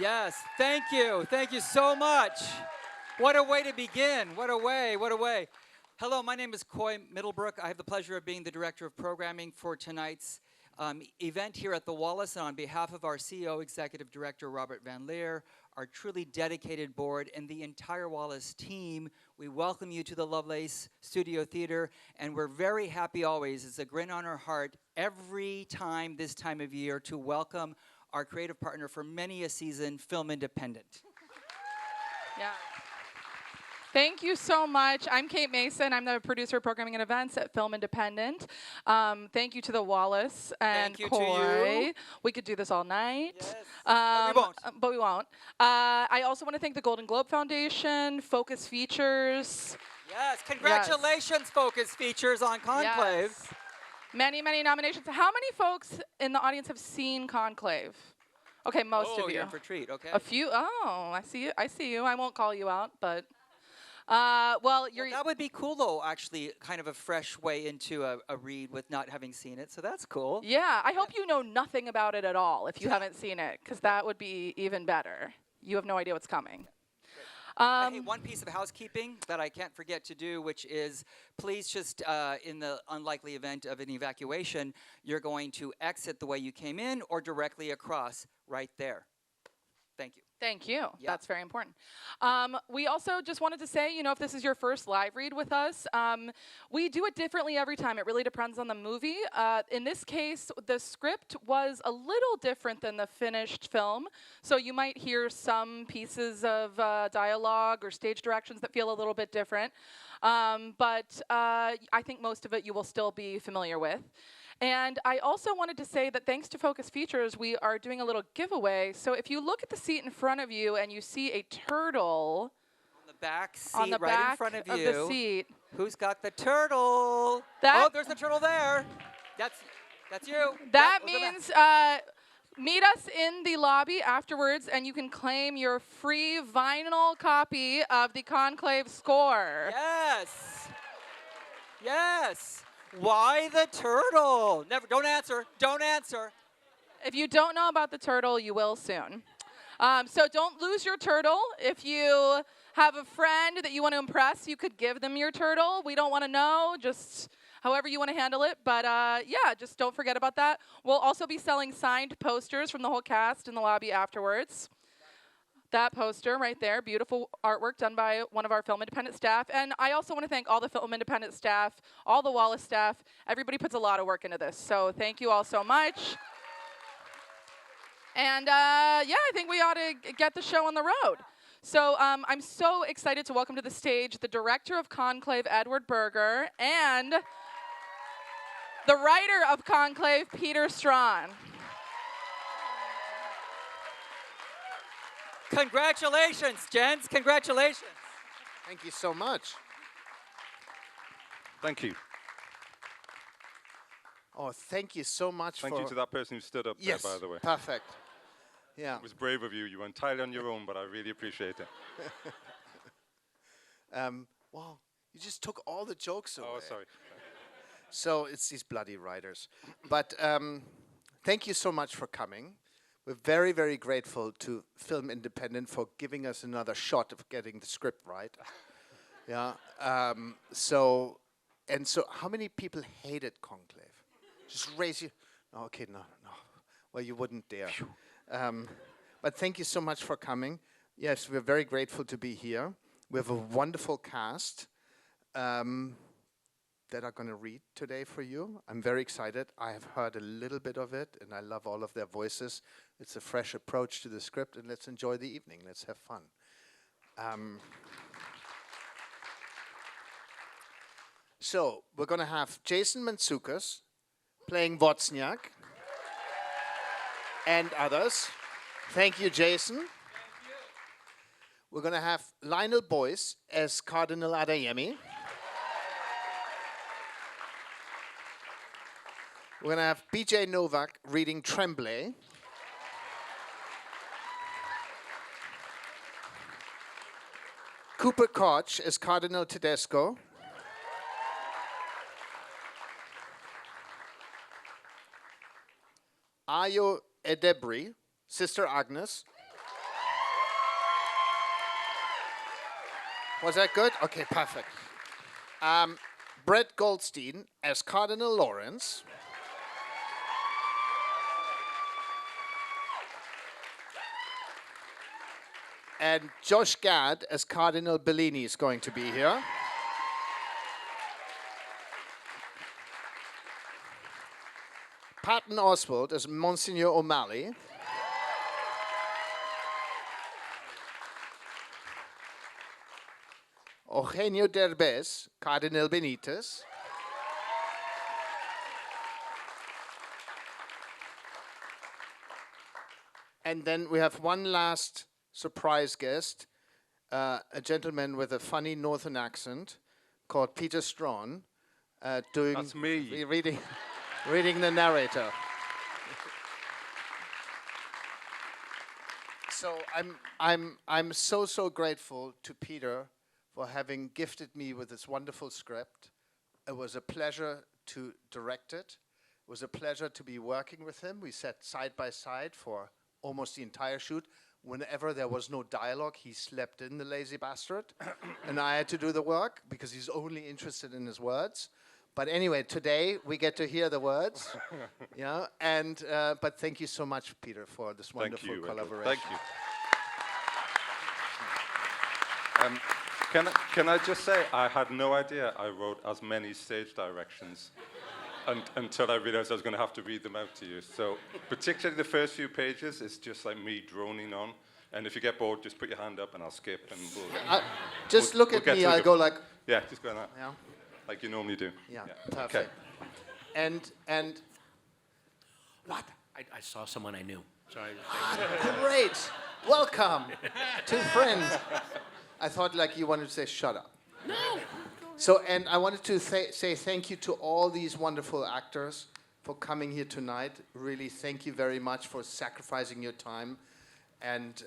Yes, thank you. Thank you so much. What a way to begin. What a way, what a way. Hello, my name is Coy Middlebrook. I have the pleasure of being the director of programming for tonight's event here at the Wallace. And on behalf of our CEO, Executive Director Robert Van Leer, our truly dedicated board, and the entire Wallace team, we welcome you to the Lovelace Studio Theater. And we're very happy always, it's a grin on our heart, every time this time of year to welcome our creative partner for many a season, Film Independent. Yeah. Thank you so much. I'm Kate Mason. I'm the producer of programming and events at Film Independent. Thank you to the Wallace and Thank you Coy. to you. We could do this all night. Yes, but we won't. But we won't. I also want to thank the Golden Globe Foundation, Focus Features. Yes, congratulations, Focus Features on Conclave. Yes. Many, many nominations. How many folks in the audience have seen Conclave? Okay, most of you. You're in for a treat, okay. A few. Oh, I see you. I see you. I won't call you out, but. Well, that would be cool, though, actually, kind of a fresh way into a read with not having seen it, so that's cool. Yeah, I hope you know nothing about it at all if you haven't seen it, because that would be even better. You have no idea what's coming. Hey, one piece of housekeeping that I can't forget to do, which is please just, in the unlikely event of an evacuation, you're going to exit the way you came in or directly across right there. Thank you. Thank you. Yep. That's very important. We also just wanted to say, you know, if this is your first live read with us, we do it differently every time. It really depends on the movie. In this case, the script was a little different than the finished film. So you might hear some pieces of dialogue or stage directions that feel a little bit different. But I think most of it you will still be familiar with. And I also wanted to say that thanks to Focus Features, we are doing a little giveaway. So if you look at the seat in front of you and you see a turtle on the back seat, on the right back in front of you, the seat, who's got the turtle? Oh, there's the turtle there. That's you. That yep, means meet us in the lobby afterwards, and you can claim your free vinyl copy of the Conclave score. Yes. Yes. Why the turtle? Never. Don't answer. Don't answer. If you don't know about the turtle, you will soon. So don't lose your turtle. If you have a friend that you want to impress, you could give them your turtle. We don't want to know, just however you want to handle it. But yeah, just don't forget about that. We'll also be selling signed posters from the whole cast in the lobby afterwards. That poster right there, beautiful artwork done by one of our Film Independent staff. And I also want to thank all the Film Independent staff, all the Wallace staff. Everybody puts a lot of work into this. So thank you all so much. And yeah, I think we ought to get the show on the road. So I'm so excited to welcome to the stage the director of Conclave, Edward Berger, and the writer of Conclave, Peter Straughan. Congratulations, gents. Congratulations. Thank you so much. Thank you. Oh, thank you so much Thank you to that person who stood up yes, there, by the way. Perfect. Yeah. It was brave of you. You were entirely on your own, but I really appreciate it. Wow, you just took all the jokes away. Oh, sorry. So it's these bloody writers. But thank you so much for coming. We're very, very grateful to Film Independent for giving us another shot of getting the script right. Yeah. So how many people hated Conclave? Just raise your... No, okay, no. Well, you wouldn't dare. But thank you so much for coming. Yes, we're very grateful to be here. We have a wonderful cast that are going to read today for you. I'm very excited. I have heard a little bit of it, and I love all of their voices. It's a fresh approach to the script, and let's enjoy the evening. Let's have fun. So we're going to have Jason Mantzoukas playing Wozniak and others. Thank you, Jason. Thank you. We're going to have Lionel Boyce as Cardinal Adeyemi. We're going to have BJ Novak reading Tremblay. Cooper Koch as Cardinal Tedesco. Ayo Edebiri, Sister Agnes. Was that good? Okay, perfect. Brett Goldstein as Cardinal Lawrence. And Josh Gad as Cardinal Bellini is going to be here. Patton Oswalt as Monsignor O'Malley. Eugenio Derbez, Cardinal Benitez. And then we have one last surprise guest, a gentleman with a funny northern accent called Peter Straughan, doing That's me. reading the narrator. So I'm so grateful to Peter for having gifted me with this wonderful script. It was a pleasure to direct it. It was a pleasure to be working with him. We sat side by side for almost the entire shoot. Whenever there was no dialogue, he slept in, the lazy bastard. And I had to do the work because he's only interested in his words. But anyway, today we get to hear the words. Yeah, and but thank you so much, Peter, for this wonderful collaboration. Thank you. Can I just say, I had no idea I wrote as many stage directions until I realized I was going to have to read them out to you. So particularly the first few pages, it's just like me droning on. And if you get bored, just put your hand up and I'll skip. And just look at me, I'll go like... Yeah, just go like that. Yeah. Like you normally do. Yeah, perfect. Okay. And What? I saw someone I knew. Sorry. great. Welcome. Two friends. I thought like you wanted to say shut up. No. So, and I wanted to say thank you to all these wonderful actors for coming here tonight. Really, thank you very much for sacrificing your time and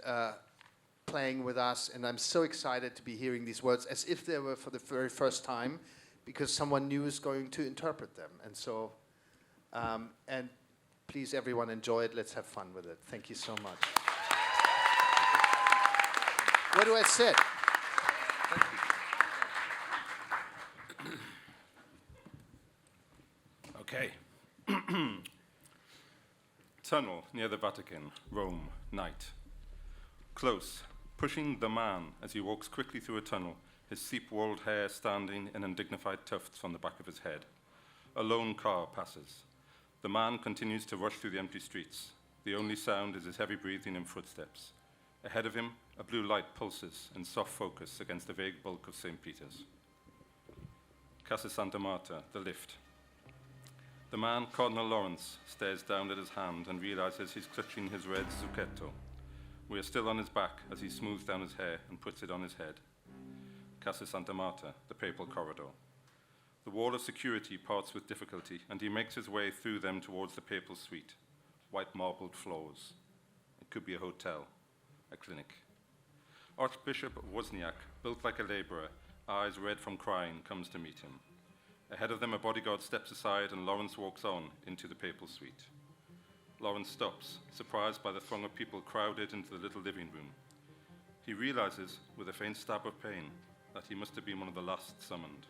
playing with us. And I'm so excited to be hearing these words as if they were for the very first time, because someone new is going to interpret them. And so, and please, everyone, enjoy it. Let's have fun with it. Thank you so much. Where do I sit? Okay. Tunnel near the Vatican, Rome, night. Close, pushing the man as he walks quickly through a tunnel, his steep-walled hair standing in undignified tufts on the back of his head. A lone car passes. The man continues to rush through the empty streets. The only sound is his heavy breathing and footsteps. Ahead of him, a blue light pulses in soft focus against the vague bulk of St. Peter's. Casa Santa Marta, the lift. The man, Cardinal Lawrence, stares down at his hand and realizes he's clutching his red zucchetto. We are still on his back as he smooths down his hair and puts it on his head. Casa Santa Marta, the papal corridor. The wall of security parts with difficulty, and he makes his way through them towards the papal suite. White marbled floors. It could be a hotel, a clinic. Archbishop Wozniak, built like a laborer, eyes red from crying, comes to meet him. Ahead of them, a bodyguard steps aside and Lawrence walks on into the papal suite. Lawrence stops, surprised by the throng of people crowded into the little living room. He realizes, with a faint stab of pain, that he must have been one of the last summoned.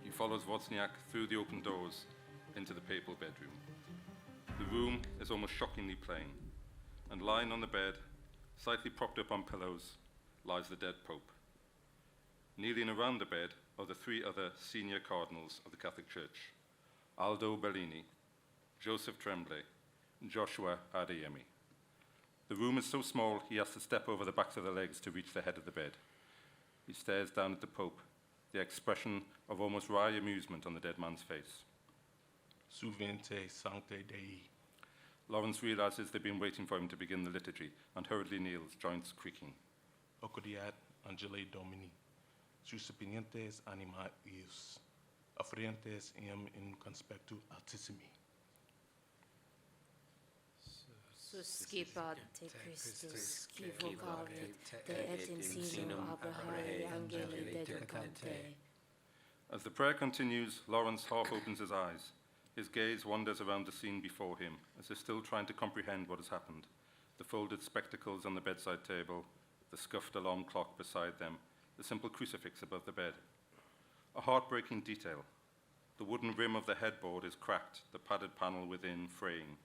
He follows Wozniak through the open doors into the papal bedroom. The room is almost shockingly plain, and lying on the bed, slightly propped up on pillows, lies the dead Pope. Kneeling around the bed are the three other senior cardinals of the Catholic Church, Aldo Bellini, Joseph Tremblay, and Joshua Adeyemi. The room is so small he has to step over the backs of the legs to reach the head of the bed. He stares down at the Pope, the expression of almost wry amusement on the dead man's face. Suvente Sancte Dei. Lawrence realizes they've been waiting for him to begin the liturgy and hurriedly kneels, joints creaking. Ocodiat Angeli Domini. Suscepinientes anima ius. Affrientes eam in conspectu altissimi. Suscipat te Christus, qui vocavit te et in sino Abraham angeli dedicante. As the prayer continues, Lawrence half opens his eyes. His gaze wanders around the scene before him, as if still trying to comprehend what has happened. The folded spectacles on the bedside table, the scuffed alarm clock beside them, the simple crucifix above the bed. A heartbreaking detail. The wooden rim of the headboard is cracked, the padded panel within fraying.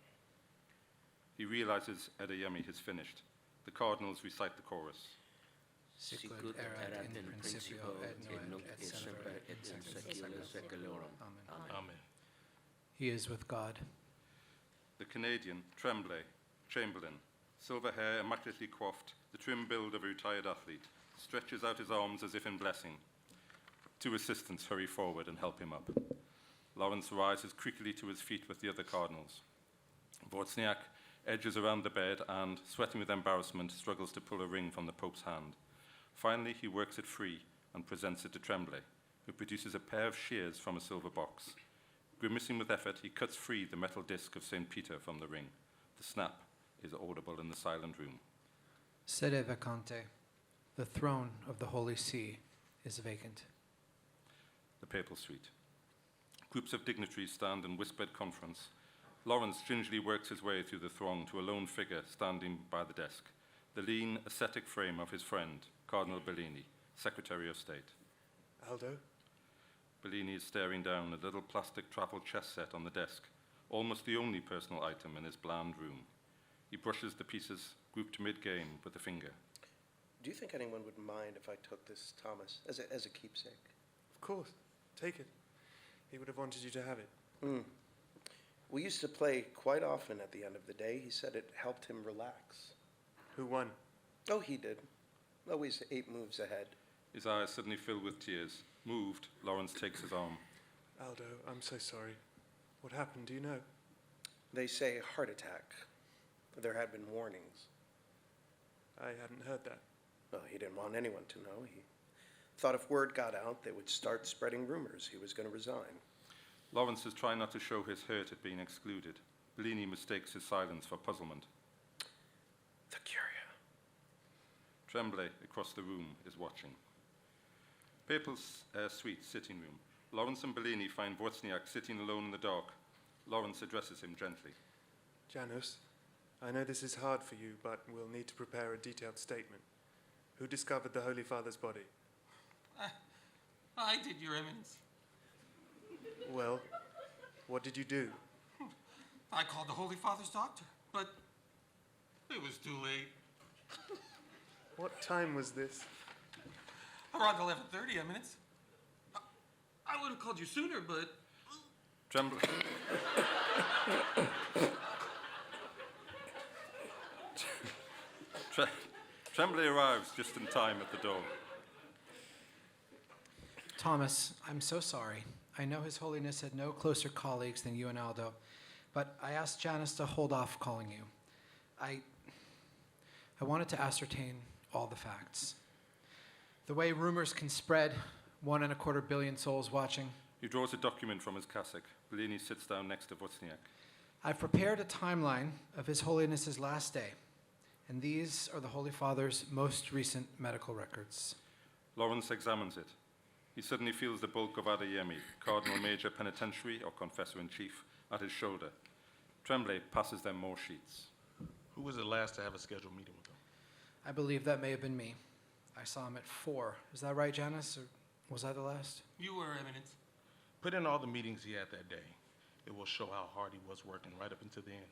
He realizes Adeyemi has finished. The cardinals recite the chorus. Sicut erat in principio et nunc et semper et in saecula saeculorum. Amen. He is with God. The Canadian, Tremblay, Chamberlain, silver hair immaculately coiffed, the trim build of a retired athlete, stretches out his arms as if in blessing. Two assistants hurry forward and help him up. Lawrence rises creakily to his feet with the other cardinals. Wozniak edges around the bed and, sweating with embarrassment, struggles to pull a ring from the Pope's hand. Finally, he works it free and presents it to Tremblay, who produces a pair of shears from a silver box. Grimacing with effort, he cuts free the metal disc of St. Peter from the ring. The snap is audible in the silent room. Sede vacante. The throne of the Holy See is vacant. The Papal Suite. Groups of dignitaries stand in whispered conference. Lawrence gingerly works his way through the throng to a lone figure standing by the desk, the lean, ascetic frame of his friend, Cardinal Bellini, Secretary of State. Aldo? Bellini is staring down at a little plastic travel chess set on the desk, almost the only personal item in his bland room. He brushes the pieces, grouped mid-game, with a finger. Do you think anyone would mind if I took this, Thomas, as a keepsake? Of course. Take it. He would have wanted you to have it. We used to play quite often at the end of the day. He said it helped him relax. Who won? Oh, he did. Always 8 moves ahead. His eyes suddenly fill with tears. Moved, Lawrence takes his arm. Aldo, I'm so sorry. What happened, do you know? They say heart attack. There had been warnings. I hadn't heard that. Well, he didn't want anyone to know. He thought if word got out, they would start spreading rumors he was going to resign. Lawrence is trying not to show his hurt at being excluded. Bellini mistakes his silence for puzzlement. The curia. Tremblay, across the room, is watching. Papal suite, sitting room. Lawrence and Bellini find Wozniak sitting alone in the dark. Lawrence addresses him gently. Janus, I know this is hard for you, but we'll need to prepare a detailed statement. Who discovered the Holy Father's body? I did, Your Eminence. Well, what did you do? I called the Holy Father's doctor, but it was too late. What time was this? Around 11:30, Eminence. I would have called you sooner, but... Tremblay... Tremblay arrives just in time at the door. Thomas, I'm so sorry. I know His Holiness had no closer colleagues than you and Aldo, but I asked Janus to hold off calling you. I wanted to ascertain all the facts. The way rumors can spread, 1.25 billion souls watching. He draws a document from his cassock. Bellini sits down next to Wozniak. I've prepared a timeline of His Holiness's last day, and these are the Holy Father's most recent medical records. Lawrence examines it. He suddenly feels the bulk of Adeyemi, Cardinal Major Penitentiary or Confessor-in-Chief, at his shoulder. Tremblay passes them more sheets. Who was the last to have a scheduled meeting with him? I believe that may have been me. I saw him at 4. Is that right, Janus, or was I the last? You were, Eminence. Put in all the meetings he had that day. It will show how hard he was working right up until the end.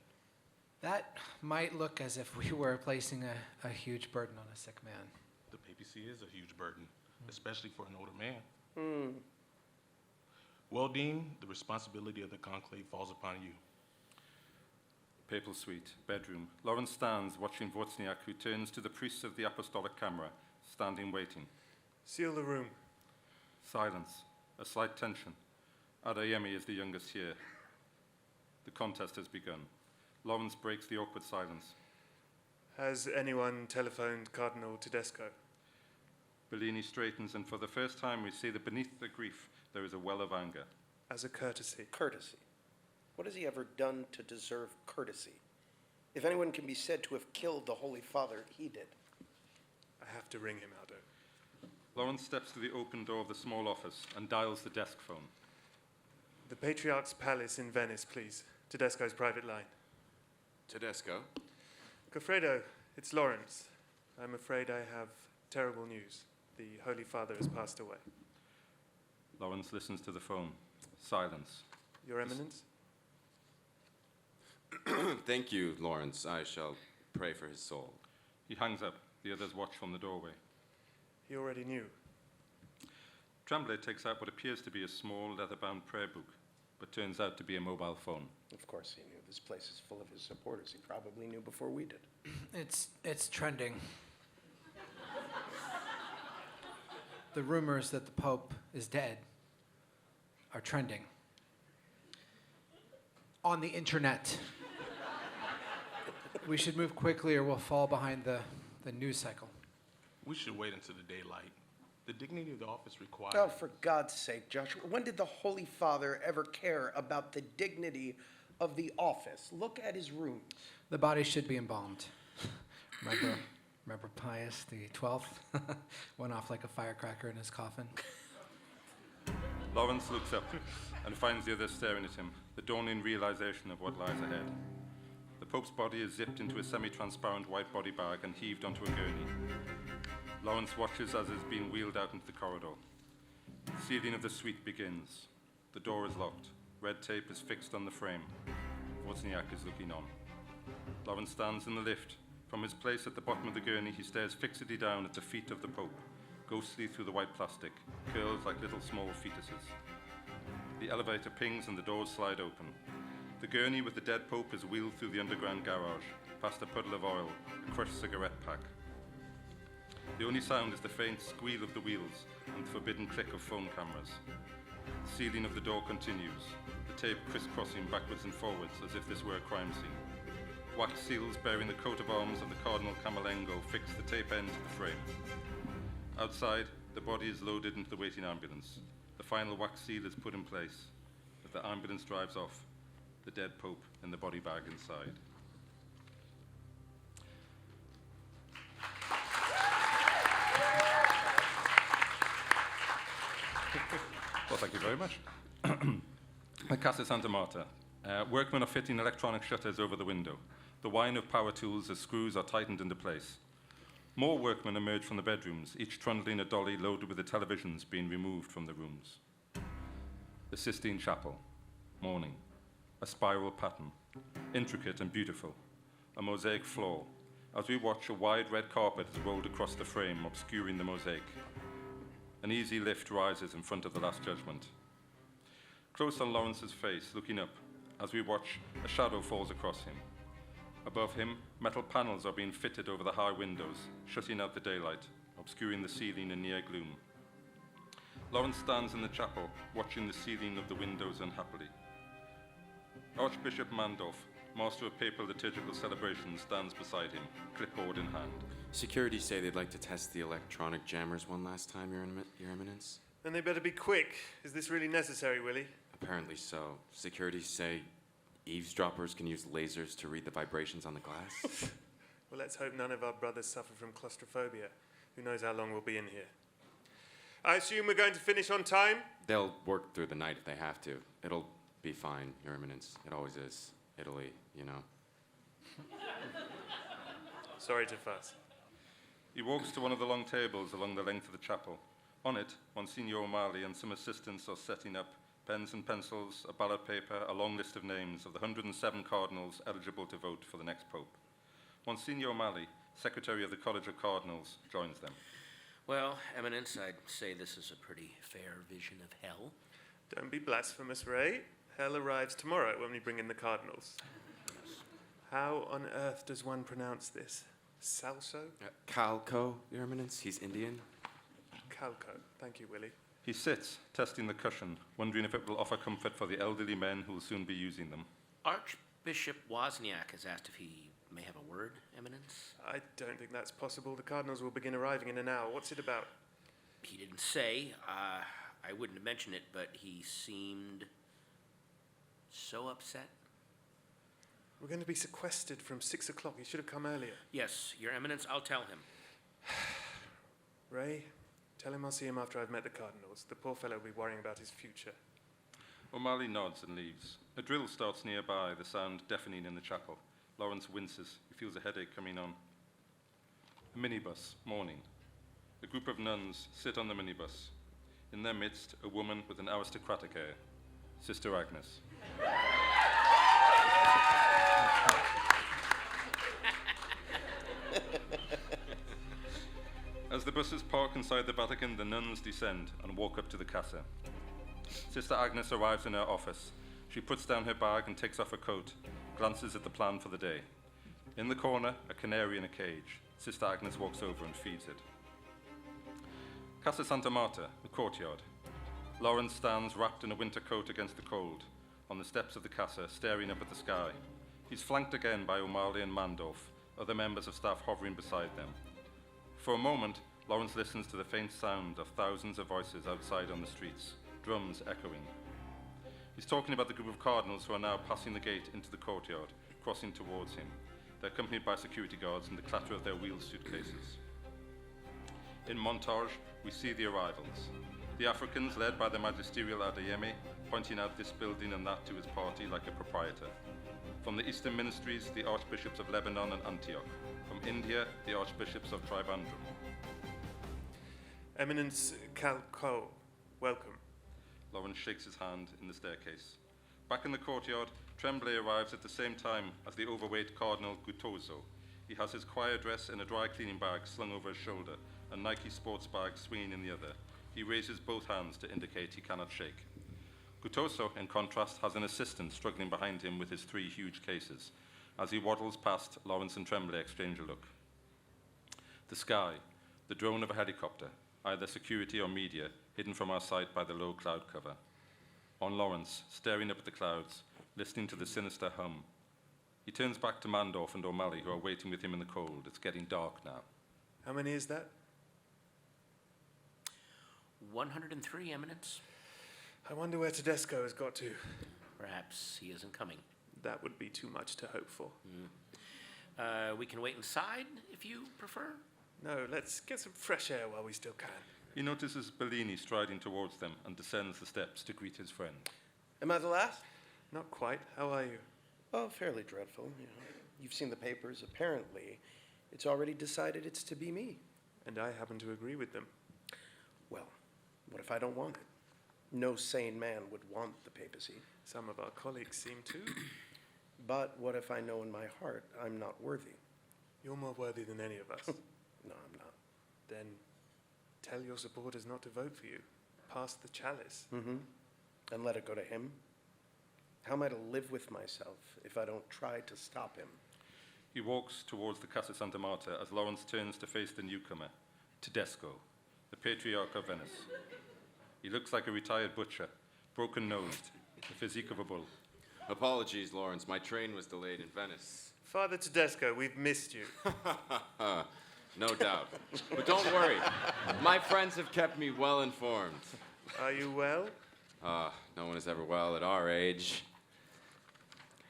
That might look as if we were placing a huge burden on a sick man. The papacy is a huge burden, especially for an older man. Well, Dean, the responsibility of the conclave falls upon you. Papal suite, bedroom. Lawrence stands watching Wozniak, who turns to the priests of the apostolic camera, standing waiting. Seal the room. Silence, a slight tension. Adeyemi is the youngest here. The contest has begun. Lawrence breaks the awkward silence. Has anyone telephoned Cardinal Tedesco? Bellini straightens, and for the first time we see that beneath the grief there is a well of anger. As a courtesy. Courtesy. What has he ever done to deserve courtesy? If anyone can be said to have killed the Holy Father, he did. I have to ring him, Aldo. Lawrence steps to the open door of the small office and dials the desk phone. The Patriarch's Palace in Venice, please. Tedesco's private line. Tedesco? Goffredo, it's Lawrence. I'm afraid I have terrible news. The Holy Father has passed away. Lawrence listens to the phone. Silence. Your Eminence? Thank you, Lawrence. I shall pray for his soul. He hangs up. The others watch from the doorway. He already knew. Tremblay takes out what appears to be a small leather-bound prayer book, but turns out to be a mobile phone. Of course he knew. This place is full of his supporters. He probably knew before we did. It's trending. The rumors that the Pope is dead are trending. On the internet. We should move quickly or we'll fall behind the news cycle. We should wait until the daylight. The dignity of the office requires... Oh, for God's sake, Joshua. When did the Holy Father ever care about the dignity of the office? Look at his room. The body should be embalmed. Remember Pius the 12th? Went off like a firecracker in his coffin. Lawrence looks up and finds the others staring at him, the dawning realization of what lies ahead. The Pope's body is zipped into a semi-transparent white body bag and heaved onto a gurney. Lawrence watches as it is being wheeled out into the corridor. The ceiling of the suite begins. The door is locked. Red tape is fixed on the frame. Wozniak is looking on. Lawrence stands in the lift. From his place at the bottom of the gurney, he stares fixedly down at the feet of the Pope, ghostly through the white plastic, curled like little small fetuses. The elevator pings and the doors slide open. The gurney with the dead Pope is wheeled through the underground garage, past a puddle of oil, a crushed cigarette pack. The only sound is the faint squeal of the wheels and the forbidden click of phone cameras. The sealing of the door continues, the tape crisscrossing backwards and forwards as if this were a crime scene. Wax seals bearing the coat of arms of the Cardinal Camerlengo fix the tape end to the frame. Outside, the body is loaded into the waiting ambulance. The final wax seal is put in place. As the ambulance drives off, the dead Pope in the body bag inside. Well, thank you very much. The Casa Santa Marta. Workmen are fitting electronic shutters over the window. The whine of power tools as screws are tightened into place. More workmen emerge from the bedrooms, each trundling a dolly loaded with the televisions being removed from the rooms. The Sistine Chapel. Morning. A spiral pattern. Intricate and beautiful. A mosaic floor. As we watch, a wide red carpet is rolled across the frame, obscuring the mosaic. An easy lift rises in front of the Last Judgment. Close on Lawrence's face, looking up, as we watch, a shadow falls across him. Above him, metal panels are being fitted over the high windows, shutting out the daylight, obscuring the ceiling in near gloom. Lawrence stands in the chapel, watching the ceiling of the windows unhappily. Archbishop Mandolf, master of papal liturgical celebrations, stands beside him, clipboard in hand. Security say they'd like to test the electronic jammers one last time, Your Eminence. Then they better be quick. Is this really necessary, Willie? Apparently so. Security say eavesdroppers can use lasers to read the vibrations on the glass. Well, let's hope none of our brothers suffer from claustrophobia. Who knows how long we'll be in here. I assume we're going to finish on time? They'll work through the night if they have to. It'll be fine, Your Eminence. It always is. Italy, you know. Sorry to fuss. He walks to one of the long tables along the length of the chapel. On it, Monsignor O'Malley and some assistants are setting up pens and pencils, a ballot paper, a long list of names of the 107 cardinals eligible to vote for the next pope. Monsignor O'Malley, secretary of the College of Cardinals, joins them. Well, Eminence, I'd say this is a pretty fair vision of hell. Don't be blasphemous, Ray. Hell arrives tomorrow when we bring in the cardinals. How on earth does one pronounce this? Salso? Calco, Your Eminence. He's Indian. Calco. Thank you, Willie. He sits, testing the cushion, wondering if it will offer comfort for the elderly men who will soon be using them. Archbishop Wozniak has asked if he may have a word, Eminence. I don't think that's possible. The cardinals will begin arriving in an hour. What's it about? He didn't say. I wouldn't have mentioned it, but he seemed so upset. We're going to be sequestered from 6 o'clock. He should have come earlier. Yes, Your Eminence, I'll tell him. Ray, tell him I'll see him after I've met the cardinals. The poor fellow will be worrying about his future. O'Malley nods and leaves. A drill starts nearby, the sound deafening in the chapel. Lawrence winces. He feels a headache coming on. A minibus, morning. A group of nuns sit on the minibus. In their midst, a woman with an aristocratic air, Sister Agnes. As the buses park inside the Vatican, the nuns descend and walk up to the Casa. Sister Agnes arrives in her office. She puts down her bag and takes off her coat, glances at the plan for the day. In the corner, a canary in a cage. Sister Agnes walks over and feeds it. Casa Santa Marta, the courtyard. Lawrence stands wrapped in a winter coat against the cold, on the steps of the Casa, staring up at the sky. He's flanked again by O'Malley and Mandorf, other members of staff hovering beside them. For a moment, Lawrence listens to the faint sound of thousands of voices outside on the streets, drums echoing. He's talking about the group of cardinals who are now passing the gate into the courtyard, crossing towards him. They're accompanied by security guards and the clatter of their wheeled suitcases. In montage, we see the arrivals. The Africans, led by the magisterial Adeyemi, pointing out this building and that to his party like a proprietor. From the Eastern ministries, the archbishops of Lebanon and Antioch. From India, the archbishops of Trivandrum. Eminence Koch, welcome. Lawrence shakes his hand in the staircase. Back in the courtyard, Tremblay arrives at the same time as the overweight Cardinal Guttuso. He has his choir dress in a dry cleaning bag slung over his shoulder, a Nike sports bag swinging in the other. He raises both hands to indicate he cannot shake. Guttuso, in contrast, has an assistant struggling behind him with his 3 huge cases. As he waddles past, Lawrence and Tremblay exchange a look. The sky, the drone of a helicopter, either security or media, hidden from our sight by the low cloud cover. On Lawrence, staring up at the clouds, listening to the sinister hum. He turns back to Mandorf and O'Malley, who are waiting with him in the cold. It's getting dark now. How many is that? 103, Eminence. I wonder where Tedesco has got to. Perhaps he isn't coming. That would be too much to hope for. We can wait inside, if you prefer. No, let's get some fresh air while we still can. He notices Bellini striding towards them and descends the steps to greet his friend. Am I the last? Not quite. How are you? Oh, fairly dreadful. You've seen the papers. Apparently, it's already decided it's to be me. And I happen to agree with them. Well, what if I don't want it? No sane man would want the papacy. Some of our colleagues seem to. But what if I know in my heart I'm not worthy? You're more worthy than any of us. No, I'm not. Then tell your supporters not to vote for you. Pass the chalice. And let it go to him? How am I to live with myself if I don't try to stop him? He walks towards the Casa Santa Marta as Lawrence turns to face the newcomer, Tedesco, the patriarch of Venice. He looks like a retired butcher, broken-nosed, the physique of a bull. Apologies, Lawrence. My train was delayed in Venice. Father Tedesco, we've missed you. No doubt. But don't worry. My friends have kept me well informed. Are you well? No one is ever well at our age.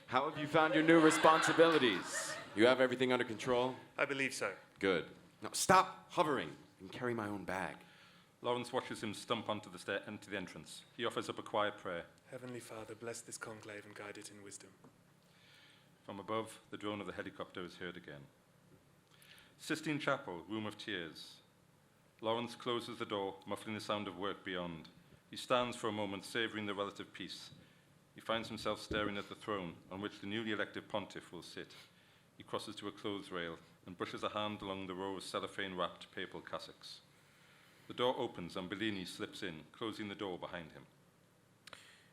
How have you found your new responsibilities? You have everything under control? I believe so. Good. Now stop hovering and carry my own bag. Lawrence watches him stump onto the entrance. He offers up a quiet prayer. Heavenly Father, bless this conclave and guide it in wisdom. From above, the drone of the helicopter is heard again. Sistine Chapel, Room of Tears. Lawrence closes the door, muffling the sound of work beyond. He stands for a moment, savouring the relative peace. He finds himself staring at the throne on which the newly elected pontiff will sit. He crosses to a clothes rail and brushes a hand along the row of cellophane-wrapped papal cassocks. The door opens and Bellini slips in, closing the door behind him.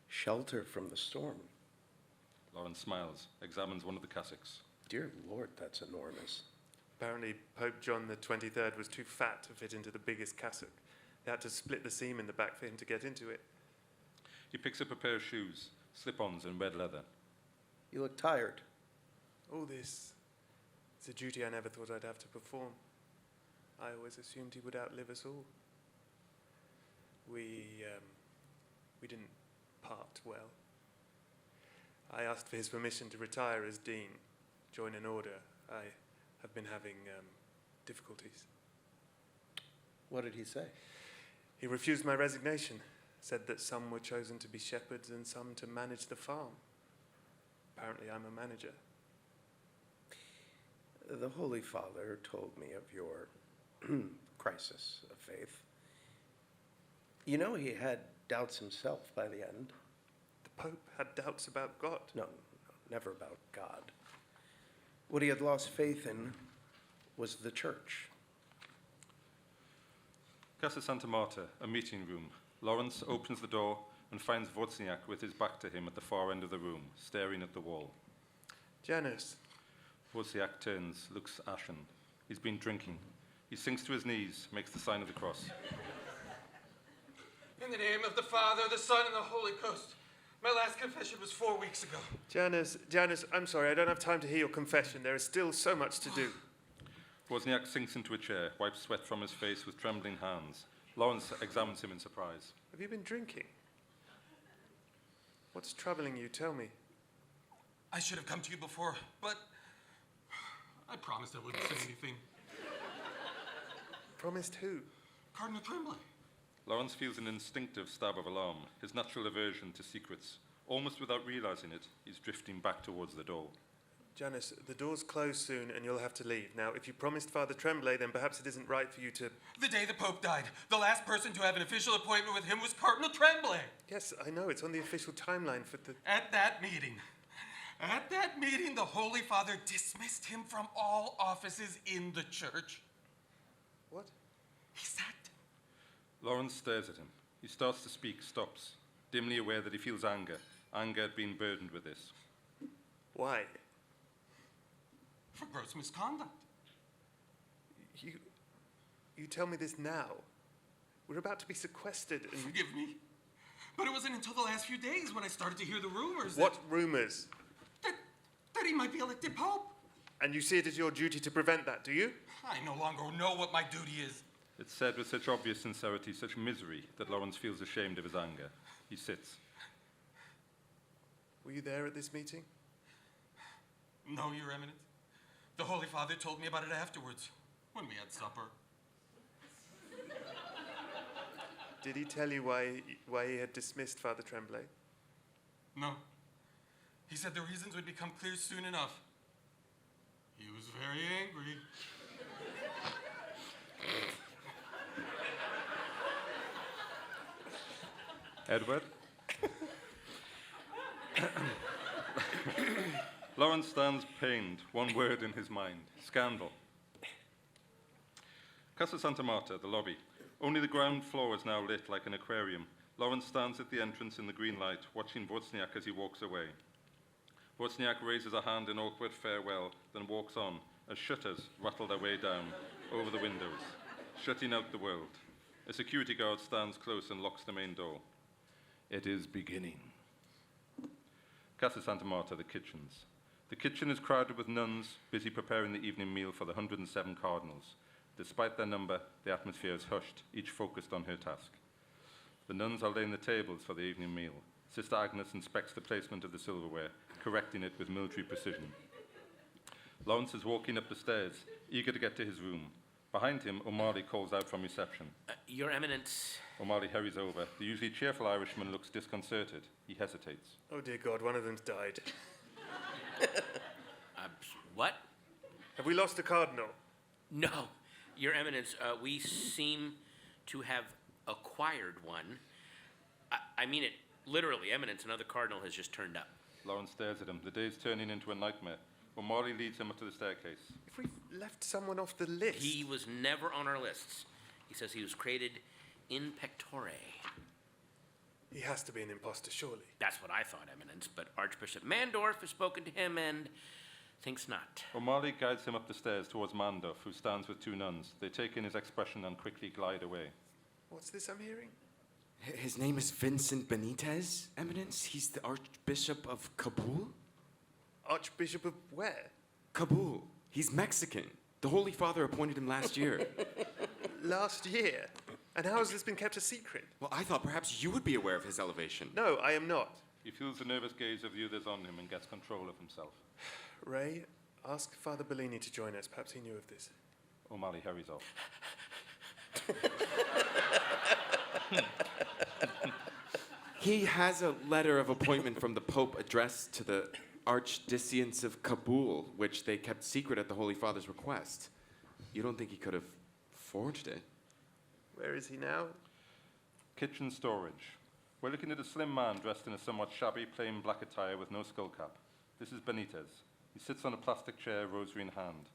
Shelter from the storm. Lawrence smiles, examines one of the cassocks. Dear Lord, that's enormous. Apparently, Pope John the 23rd was too fat to fit into the biggest cassock. They had to split the seam in the back for him to get into it. He picks up a pair of shoes, slip-ons in red leather. You look tired. All this is a duty I never thought I'd have to perform. I always assumed he would outlive us all. We didn't part well. I asked for his permission to retire as dean, join an order. I have been having difficulties. What did he say? He refused my resignation, said that some were chosen to be shepherds and some to manage the farm. Apparently I'm a manager. The Holy Father told me of your crisis of faith. You know, he had doubts himself by the end. The Pope had doubts about God. No, never about God. What he had lost faith in was the church. Casa Santa Marta, a meeting room. Lawrence opens the door and finds Wozniak with his back to him at the far end of the room, staring at the wall. Janus. Wozniak turns, looks ashen. He's been drinking. He sinks to his knees, makes the sign of the cross. In the name of the Father, the Son, and the Holy Ghost. My last confession was 4 weeks ago. Janus, I'm sorry, I don't have time to hear your confession. There is still so much to do. Wozniak sinks into a chair, wipes sweat from his face with trembling hands. Lawrence examines him in surprise. Have you been drinking? What's troubling you? Tell me. I should have come to you before, but I promised I wouldn't say anything. Promised who? Cardinal Tremblay. Lawrence feels an instinctive stab of alarm, his natural aversion to secrets. Almost without realizing it, he's drifting back towards the door. Janus, the doors close soon and you'll have to leave. Now, if you promised Father Tremblay, then perhaps it isn't right for you to... The day the Pope died, the last person to have an official appointment with him was Cardinal Tremblay. Yes, I know, it's on the official timeline for the... At that meeting, the Holy Father dismissed him from all offices in the church. What? He sacked him. Lawrence stares at him. He starts to speak, stops, dimly aware that he feels anger at being burdened with this. Why? For gross misconduct. You tell me this now. We're about to be sequestered and... Forgive me, but it wasn't until the last few days when I started to hear the rumors What rumors? That he might be elected Pope. And you see it as your duty to prevent that, do you? I no longer know what my duty is. It's said with such obvious sincerity, such misery, that Lawrence feels ashamed of his anger. He sits. Were you there at this meeting? No, Your Eminence. The Holy Father told me about it afterwards, when we had supper. Did he tell you why he had dismissed Father Tremblay? No. He said the reasons would become clear soon enough. He was very angry. Edward? Lawrence stands pained, one word in his mind, scandal. Casa Santa Marta, the lobby. Only the ground floor is now lit like an aquarium. Lawrence stands at the entrance in the green light, watching Wozniak as he walks away. Wozniak raises a hand in awkward farewell, then walks on, as shutters rattle their way down over the windows, shutting out the world. A security guard stands close and locks the main door. It is beginning. Casa Santa Marta, the kitchens. The kitchen is crowded with nuns, busy preparing the evening meal for the 107 cardinals. Despite their number, the atmosphere is hushed, each focused on her task. The nuns are laying the tables for the evening meal. Sister Agnes inspects the placement of the silverware, correcting it with military precision. Lawrence is walking up the stairs, eager to get to his room. Behind him, O'Malley calls out from reception. Your Eminence. O'Malley hurries over. The usually cheerful Irishman looks disconcerted. He hesitates. Oh, dear God, one of them's died. What? Have we lost a cardinal? No. Your Eminence, we seem to have acquired one. I mean it literally, Eminence. Another cardinal has just turned up. Lawrence stares at him. The day's turning into a nightmare. O'Malley leads him up to the staircase. If we've left someone off the list... He was never on our lists. He says he was created in pectore. He has to be an imposter, surely. That's what I thought, Eminence, but Archbishop Mandorf has spoken to him and thinks not. O'Malley guides him up the stairs towards Mandorf, who stands with two nuns. They take in his expression and quickly glide away. What's this I'm hearing? His name is Vincent Benitez, Eminence. He's the Archbishop of Kabul. Archbishop of where? Kabul. He's Mexican. The Holy Father appointed him last year. Last year? And how has this been kept a secret? Well, I thought perhaps you would be aware of his elevation. No, I am not. He feels the nervous gaze of the others on him and gets control of himself. Ray, ask Father Bellini to join us. Perhaps he knew of this. O'Malley hurries off. He has a letter of appointment from the Pope addressed to the Archdiocese of Kabul, which they kept secret at the Holy Father's request. You don't think he could have forged it. Where is he now? Kitchen storage. We're looking at a slim man dressed in a somewhat shabby, plain black attire with no skull cap. This is Benitez. He sits on a plastic chair, rosary in hand.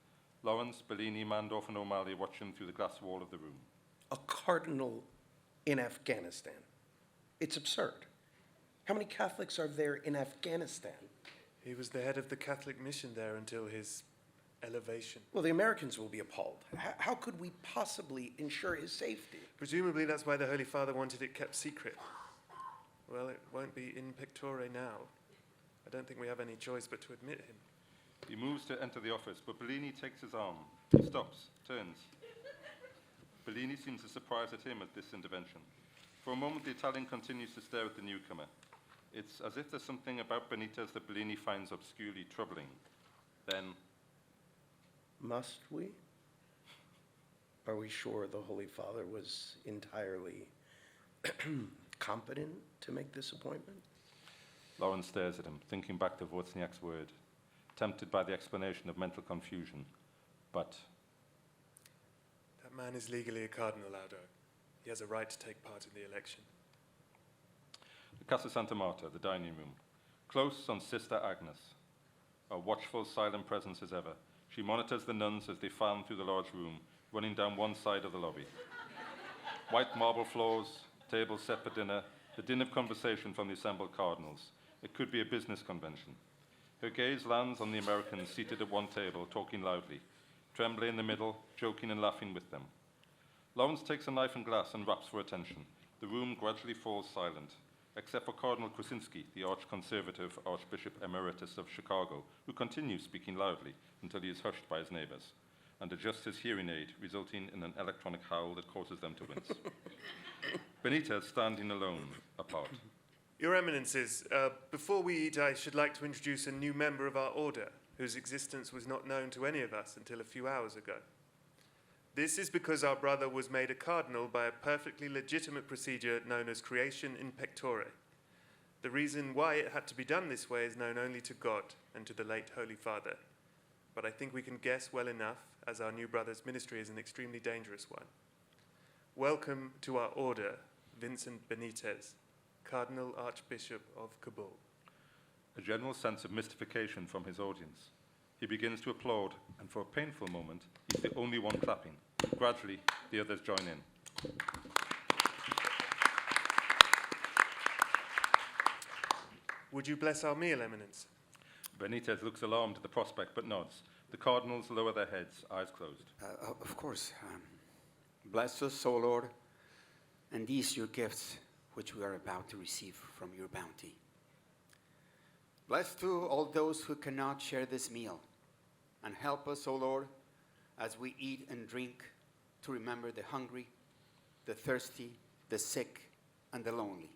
Lawrence, Bellini, Mandorf, and O'Malley watch him through the glass wall of the room. A cardinal in Afghanistan. It's absurd. How many Catholics are there in Afghanistan? He was the head of the Catholic mission there until his elevation. Well, the Americans will be appalled. How could we possibly ensure his safety? Presumably that's why the Holy Father wanted it kept secret. Well, it won't be in pectore now. I don't think we have any choice but to admit him. He moves to enter the office, but Bellini takes his arm. He stops, turns. Bellini seems as surprised at him at this intervention. For a moment, the Italian continues to stare at the newcomer. It's as if there's something about Benitez that Bellini finds obscurely troubling. Then, Must we? Are we sure the Holy Father was entirely competent to make this appointment? Lawrence stares at him, thinking back to Wozniak's word, tempted by the explanation of mental confusion. But That man is legally a cardinal, Aldo. He has a right to take part in the election. the Casa Santa Marta, the dining room. Close on Sister Agnes, a watchful, silent presence as ever. She monitors the nuns as they fan through the large room, running down one side of the lobby. White marble floors, tables set for dinner, the din of conversation from the assembled cardinals. It could be a business convention. Her gaze lands on the Americans seated at one table, talking loudly. Tremblay in the middle, joking and laughing with them. Lawrence takes a knife and glass and raps for attention. The room gradually falls silent, except for Cardinal Krasinski, the arch-conservative Archbishop Emeritus of Chicago, who continues speaking loudly until he is hushed by his neighbors, and adjusts his hearing aid, resulting in an electronic howl that causes them to wince. Benitez standing alone, apart. Your Eminences, before we eat, I should like to introduce a new member of our order, whose existence was not known to any of us until a few hours ago. This is because our brother was made a cardinal by a perfectly legitimate procedure known as creation in pectore. The reason why it had to be done this way is known only to God and to the late Holy Father. But I think we can guess well enough, as our new brother's ministry is an extremely dangerous one. Welcome to our order, Vincent Benitez, Cardinal Archbishop of Kabul. A general sense of mystification from his audience. He begins to applaud, and for a painful moment, he's the only one clapping. Gradually, the others join in. Would you bless our meal, Eminence? Benitez looks alarmed at the prospect, but nods. The cardinals lower their heads, eyes closed. Of course. Bless us, O Lord, and these your gifts, which we are about to receive from your bounty. Bless too all those who cannot share this meal, and help us, O Lord, as we eat and drink, to remember the hungry, the thirsty, the sick, and the lonely.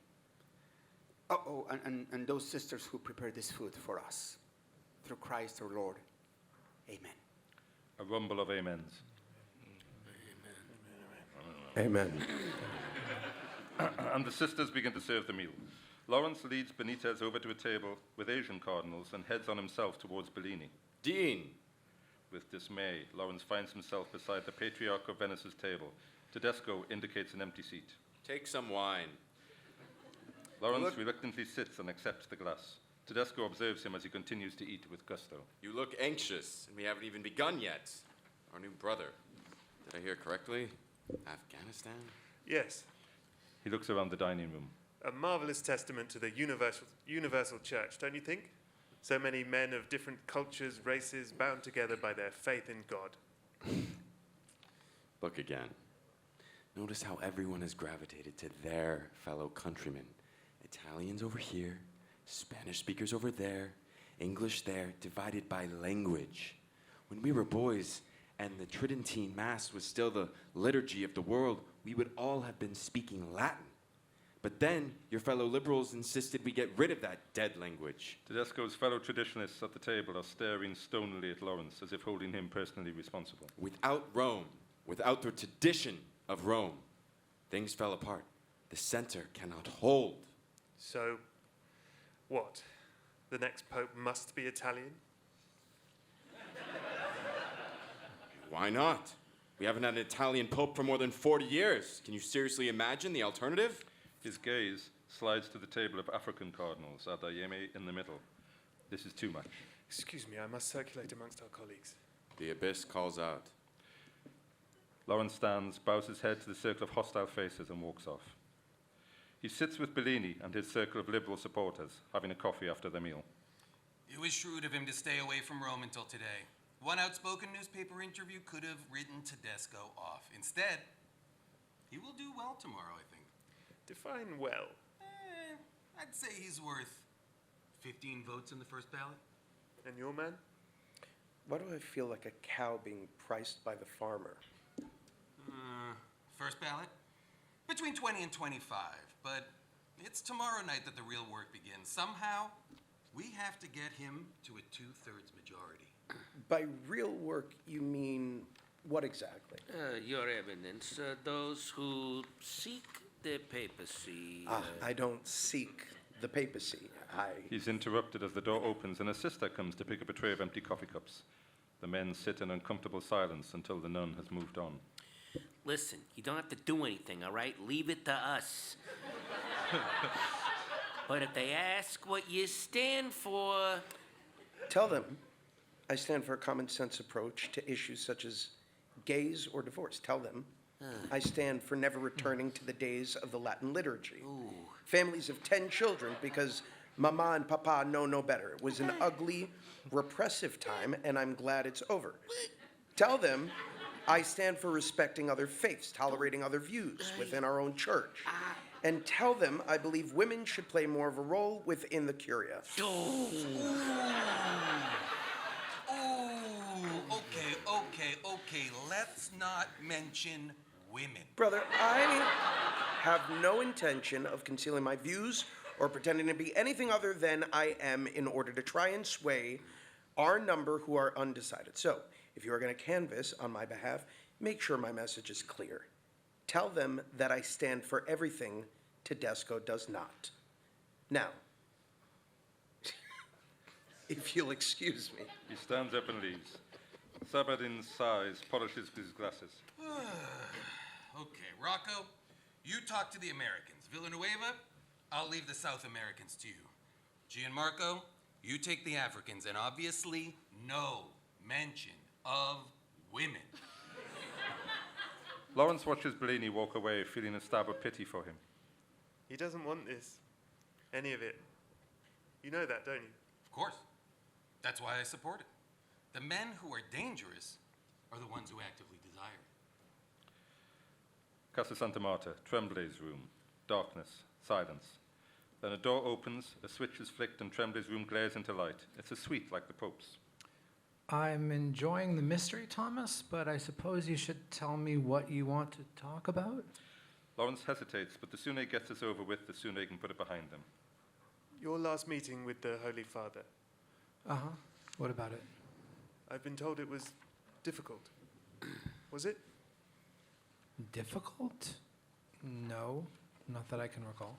And those sisters who prepare this food for us. Through Christ our Lord. Amen. A rumble of amens. Amen. And the sisters begin to serve the meal. Lawrence leads Benitez over to a table with Asian cardinals and heads on himself towards Bellini. Dean! With dismay, Lawrence finds himself beside the Patriarch of Venice's table. Tedesco indicates an empty seat. Take some wine. Lawrence reluctantly sits and accepts the glass. Tedesco observes him as he continues to eat with gusto. You look anxious, and we haven't even begun yet. Our new brother. Did I hear correctly? Afghanistan? Yes. He looks around the dining room. A marvelous testament to the universal church, don't you think? So many men of different cultures, races, bound together by their faith in God. Look again. Notice how everyone has gravitated to their fellow countrymen. Italians over here, Spanish speakers over there, English there, divided by language. When we were boys and the Tridentine Mass was still the liturgy of the world, we would all have been speaking Latin. But then your fellow liberals insisted we get rid of that dead language. Tedesco's fellow traditionalists at the table are staring stonily at Lawrence as if holding him personally responsible. Without Rome, without the tradition of Rome, things fell apart. The center cannot hold. So, what? The next pope must be Italian? Why not? We haven't had an Italian pope for more than 40 years. Can you seriously imagine the alternative? His gaze slides to the table of African cardinals, Adayeme in the middle. This is too much. Excuse me, I must circulate amongst our colleagues. The abyss calls out. Lawrence stands, bows his head to the circle of hostile faces, and walks off. He sits with Bellini and his circle of liberal supporters, having a coffee after their meal. It was shrewd of him to stay away from Rome until today. One outspoken newspaper interview could have written Tedesco off. Instead, he will do well tomorrow, I think. Define well. I'd say he's worth 15 votes in the first ballot. And your man? Why do I feel like a cow being priced by the farmer? First ballot? Between 20 and 25. But it's tomorrow night that the real work begins. Somehow, we have to get him to a 2/3 majority. By real work, you mean what exactly? Your Eminence, those who seek the papacy. I don't seek the papacy. He's interrupted as the door opens and a sister comes to pick up a tray of empty coffee cups. The men sit in uncomfortable silence until the nun has moved on. Listen, you don't have to do anything, all right? Leave it to us. But if they ask what you stand for... Tell them I stand for a common sense approach to issues such as gays or divorce. Tell them I stand for never returning to the days of the Latin liturgy. Ooh. Families of 10 children because Mama and Papa know no better. It was an ugly, repressive time, and I'm glad it's over. Tell them I stand for respecting other faiths, tolerating other views within our own church. And tell them I believe women should play more of a role within the Curia. Okay. Let's not mention women. Brother, I have no intention of concealing my views or pretending to be anything other than I am in order to try and sway our number who are undecided. So, if you are going to canvass on my behalf, make sure my message is clear. Tell them that I stand for everything Tedesco does not. Now, if you'll excuse me. He stands up and leaves. Sabadin sighs, polishes his glasses. Okay, Rocco, you talk to the Americans. Villanueva, I'll leave the South Americans to you. Gianmarco, you take the Africans, and obviously no mention of women. Lawrence watches Bellini walk away, feeling a stab of pity for him. He doesn't want this. Any of it. You know that, don't you? Of course. That's why I support it. The men who are dangerous are the ones who actively desire it. Casa Santa Marta, Tremblay's room. Darkness, silence. Then a door opens, a switch is flicked, and Tremblay's room glares into light. It's a suite like the Pope's. I'm enjoying the mystery, Thomas, but I suppose you should tell me what you want to talk about? Lawrence hesitates, but the sooner he gets this over with, the sooner he can put it behind him. Your last meeting with the Holy Father. Uh-huh. What about it? I've been told it was difficult. Was it? Difficult? No, not that I can recall.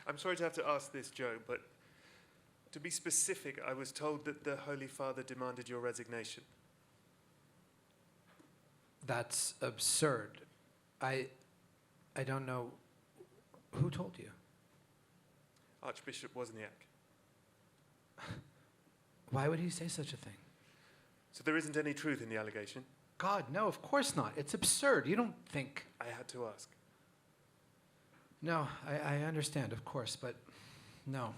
I'm sorry to have to ask this, Joe, but to be specific, I was told that the Holy Father demanded your resignation. That's absurd. I don't know. Who told you? Archbishop Wozniak. Why would he say such a thing? So there isn't any truth in the allegation? God, no, of course not. It's absurd. You don't think... I had to ask. No, I understand, of course, but no.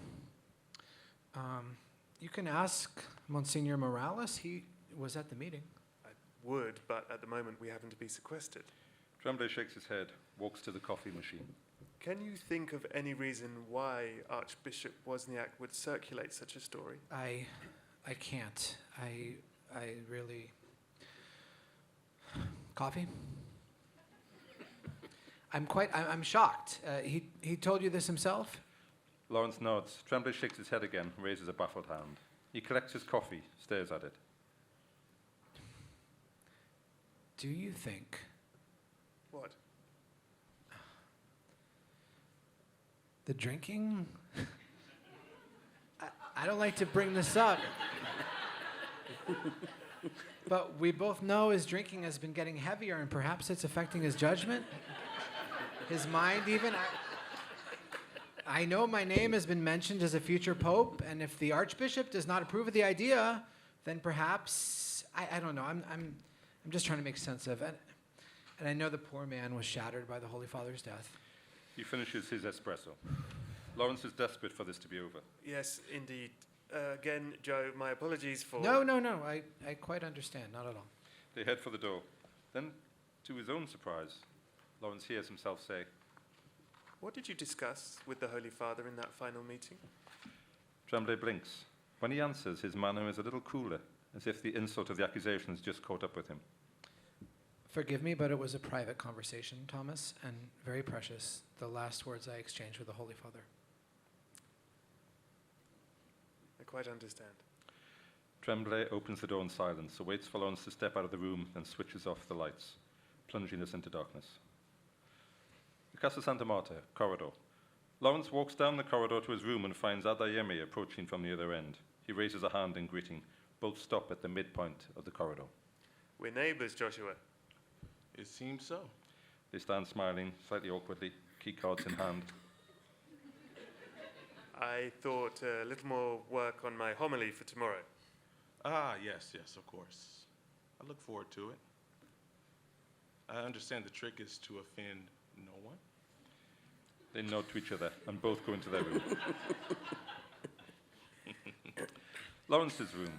You can ask Monsignor Morales. He was at the meeting. I would, but at the moment we happen to be sequestered. Tremblay shakes his head, walks to the coffee machine. Can you think of any reason why Archbishop Wozniak would circulate such a story? I can't. I really... Coffee? I'm shocked. He told you this himself? Lawrence nods. Tremblay shakes his head again, raises a baffled hand. He collects his coffee, stares at it. Do you think... What? The drinking? I don't like to bring this up. But we both know his drinking has been getting heavier, and perhaps it's affecting his judgment, his mind even. I know my name has been mentioned as a future pope, and if the Archbishop does not approve of the idea, then perhaps, I don't know, I'm just trying to make sense of it. And I know the poor man was shattered by the Holy Father's death. He finishes his espresso. Lawrence is desperate for this to be over. Yes, indeed. Again, Joe, my apologies for... No, I quite understand, not at all. They head for the door. Then, to his own surprise, Lawrence hears himself say, What did you discuss with the Holy Father in that final meeting? Tremblay blinks. When he answers, his manner is a little cooler, as if the insult of the accusations just caught up with him. Forgive me, but it was a private conversation, Thomas, and very precious, the last words I exchanged with the Holy Father. I quite understand. Tremblay opens the door in silence, awaits for Lawrence to step out of the room, then switches off the lights, plunging us into darkness. The Casa Santa Marta, corridor. Lawrence walks down the corridor to his room and finds Adeyemi approaching from the other end. He raises a hand in greeting. Both stop at the midpoint of the corridor. We're neighbors, Joshua. It seems so. They stand smiling, slightly awkwardly, key cards in hand. I thought a little more work on my homily for tomorrow. Ah, yes, of course. I look forward to it. I understand the trick is to offend no one. They nod to each other and both go into their room. Lawrence's room.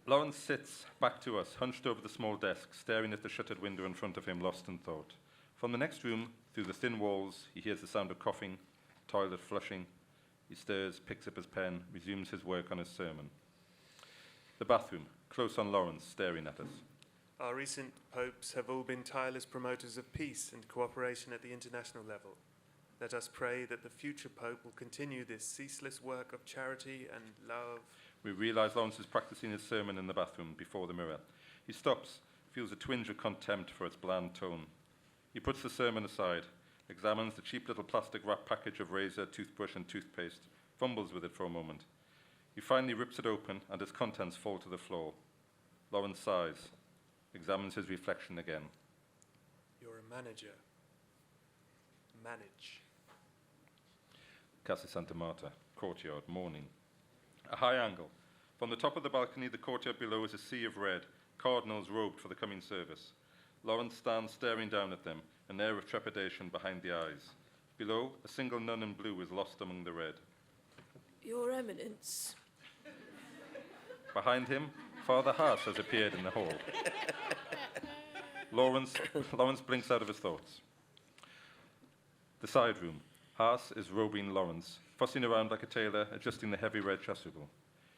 Lawrence sits back to us, hunched over the small desk, staring at the shuttered window in front of him, lost in thought. From the next room, through the thin walls, he hears the sound of coughing, toilet flushing. He stirs, picks up his pen, resumes his work on his sermon. The bathroom, close on Lawrence, staring at us. Our recent popes have all been tireless promoters of peace and cooperation at the international level. Let us pray that the future pope will continue this ceaseless work of charity and love. We realize Lawrence is practicing his sermon in the bathroom before the mirror. He stops, feels a twinge of contempt for its bland tone. He puts the sermon aside, examines the cheap little plastic wrap package of razor, toothbrush, and toothpaste, fumbles with it for a moment. He finally rips it open, and its contents fall to the floor. Lawrence sighs, examines his reflection again. You're a manager. Manage. Casa Santa Marta, courtyard, morning. A high angle. From the top of the balcony, the courtyard below is a sea of red, cardinals robed for the coming service. Lawrence stands staring down at them, an air of trepidation behind the eyes. Below, a single nun in blue is lost among the red. Your Eminence. Behind him, Father Haas has appeared in the hall. Lawrence blinks out of his thoughts. The side room. Haas is robing Lawrence, fussing around like a tailor, adjusting the heavy red chasuble.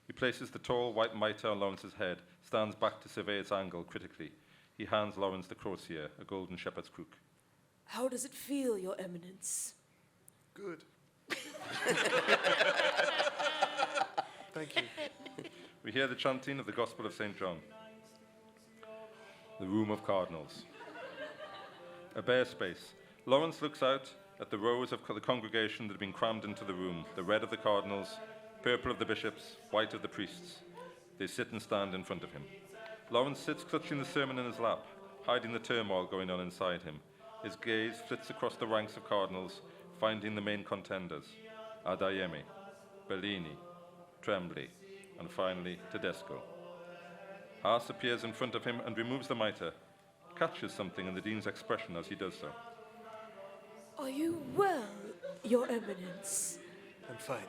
He places the tall white mitre on Lawrence's head, stands back to survey its angle critically. He hands Lawrence the crosier, a golden shepherd's crook. How does it feel, Your Eminence? Good. Thank you. We hear the chanting of the Gospel of St. John. The room of cardinals. A bare space. Lawrence looks out at the rows of the congregation that have been crammed into the room, the red of the cardinals, purple of the bishops, white of the priests. They sit and stand in front of him. Lawrence sits clutching the sermon in his lap, hiding the turmoil going on inside him. His gaze flits across the ranks of cardinals, finding the main contenders, Adeyemi, Bellini, Tremblay, and finally Tedesco. Haas appears in front of him and removes the mitre, catches something in the dean's expression as he does so. Are you well, Your Eminence? I'm fine.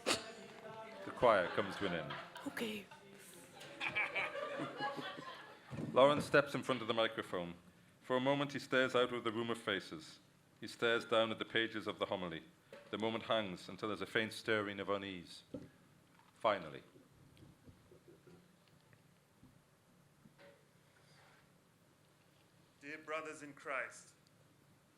The choir comes to an end. Okay. Lawrence steps in front of the microphone. For a moment he stares out of the room of faces. He stares down at the pages of the homily. The moment hangs until there's a faint stirring of unease. Finally. Dear brothers in Christ,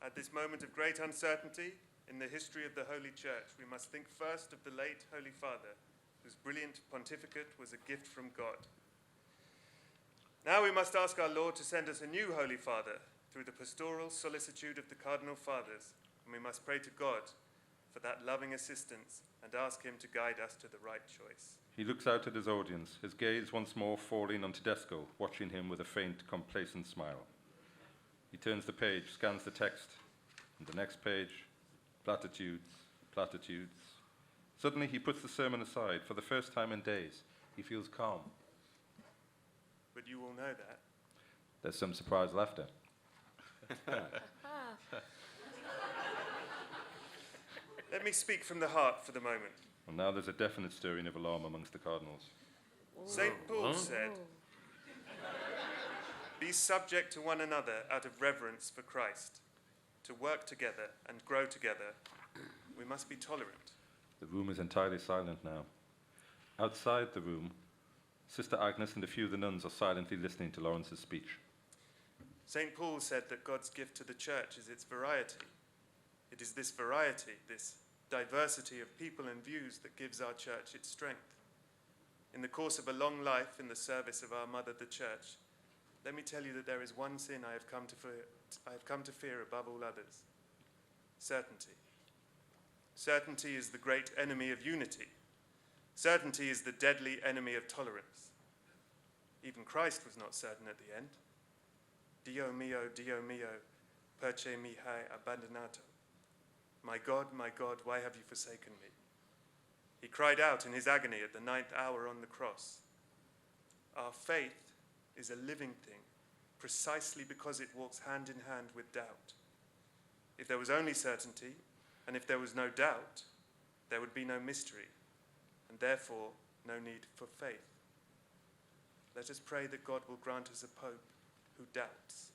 at this moment of great uncertainty in the history of the Holy Church, we must think first of the late Holy Father, whose brilliant pontificate was a gift from God. Now we must ask our Lord to send us a new Holy Father through the pastoral solicitude of the Cardinal Fathers, and we must pray to God for that loving assistance and ask him to guide us to the right choice. He looks out at his audience, his gaze once more falling on Tedesco, watching him with a faint, complacent smile. He turns the page, scans the text, and the next page, platitudes, platitudes. Suddenly he puts the sermon aside. For the first time in days, he feels calm. But you all know that. There's some surprised laughter. Let me speak from the heart for the moment. And now there's a definite stirring of alarm amongst the cardinals. St. Paul said, "Be subject to one another out of reverence for Christ. To work together and grow together, we must be tolerant." The room is entirely silent now. Outside the room, Sister Agnes and a few of the nuns are silently listening to Lawrence's speech. St. Paul said that God's gift to the church is its variety. It is this variety, this diversity of people and views that gives our church its strength. In the course of a long life in the service of our mother, the church, let me tell you that there is one sin I have come to fear above all others: certainty. Certainty is the great enemy of unity. Certainty is the deadly enemy of tolerance. Even Christ was not certain at the end. Dio mio, perche mi hai abbandonato? My God, why have you forsaken me? He cried out in his agony at the 9th hour on the cross. Our faith is a living thing, precisely because it walks hand in hand with doubt. If there was only certainty, and if there was no doubt, there would be no mystery, and therefore no need for faith. Let us pray that God will grant us a pope who doubts.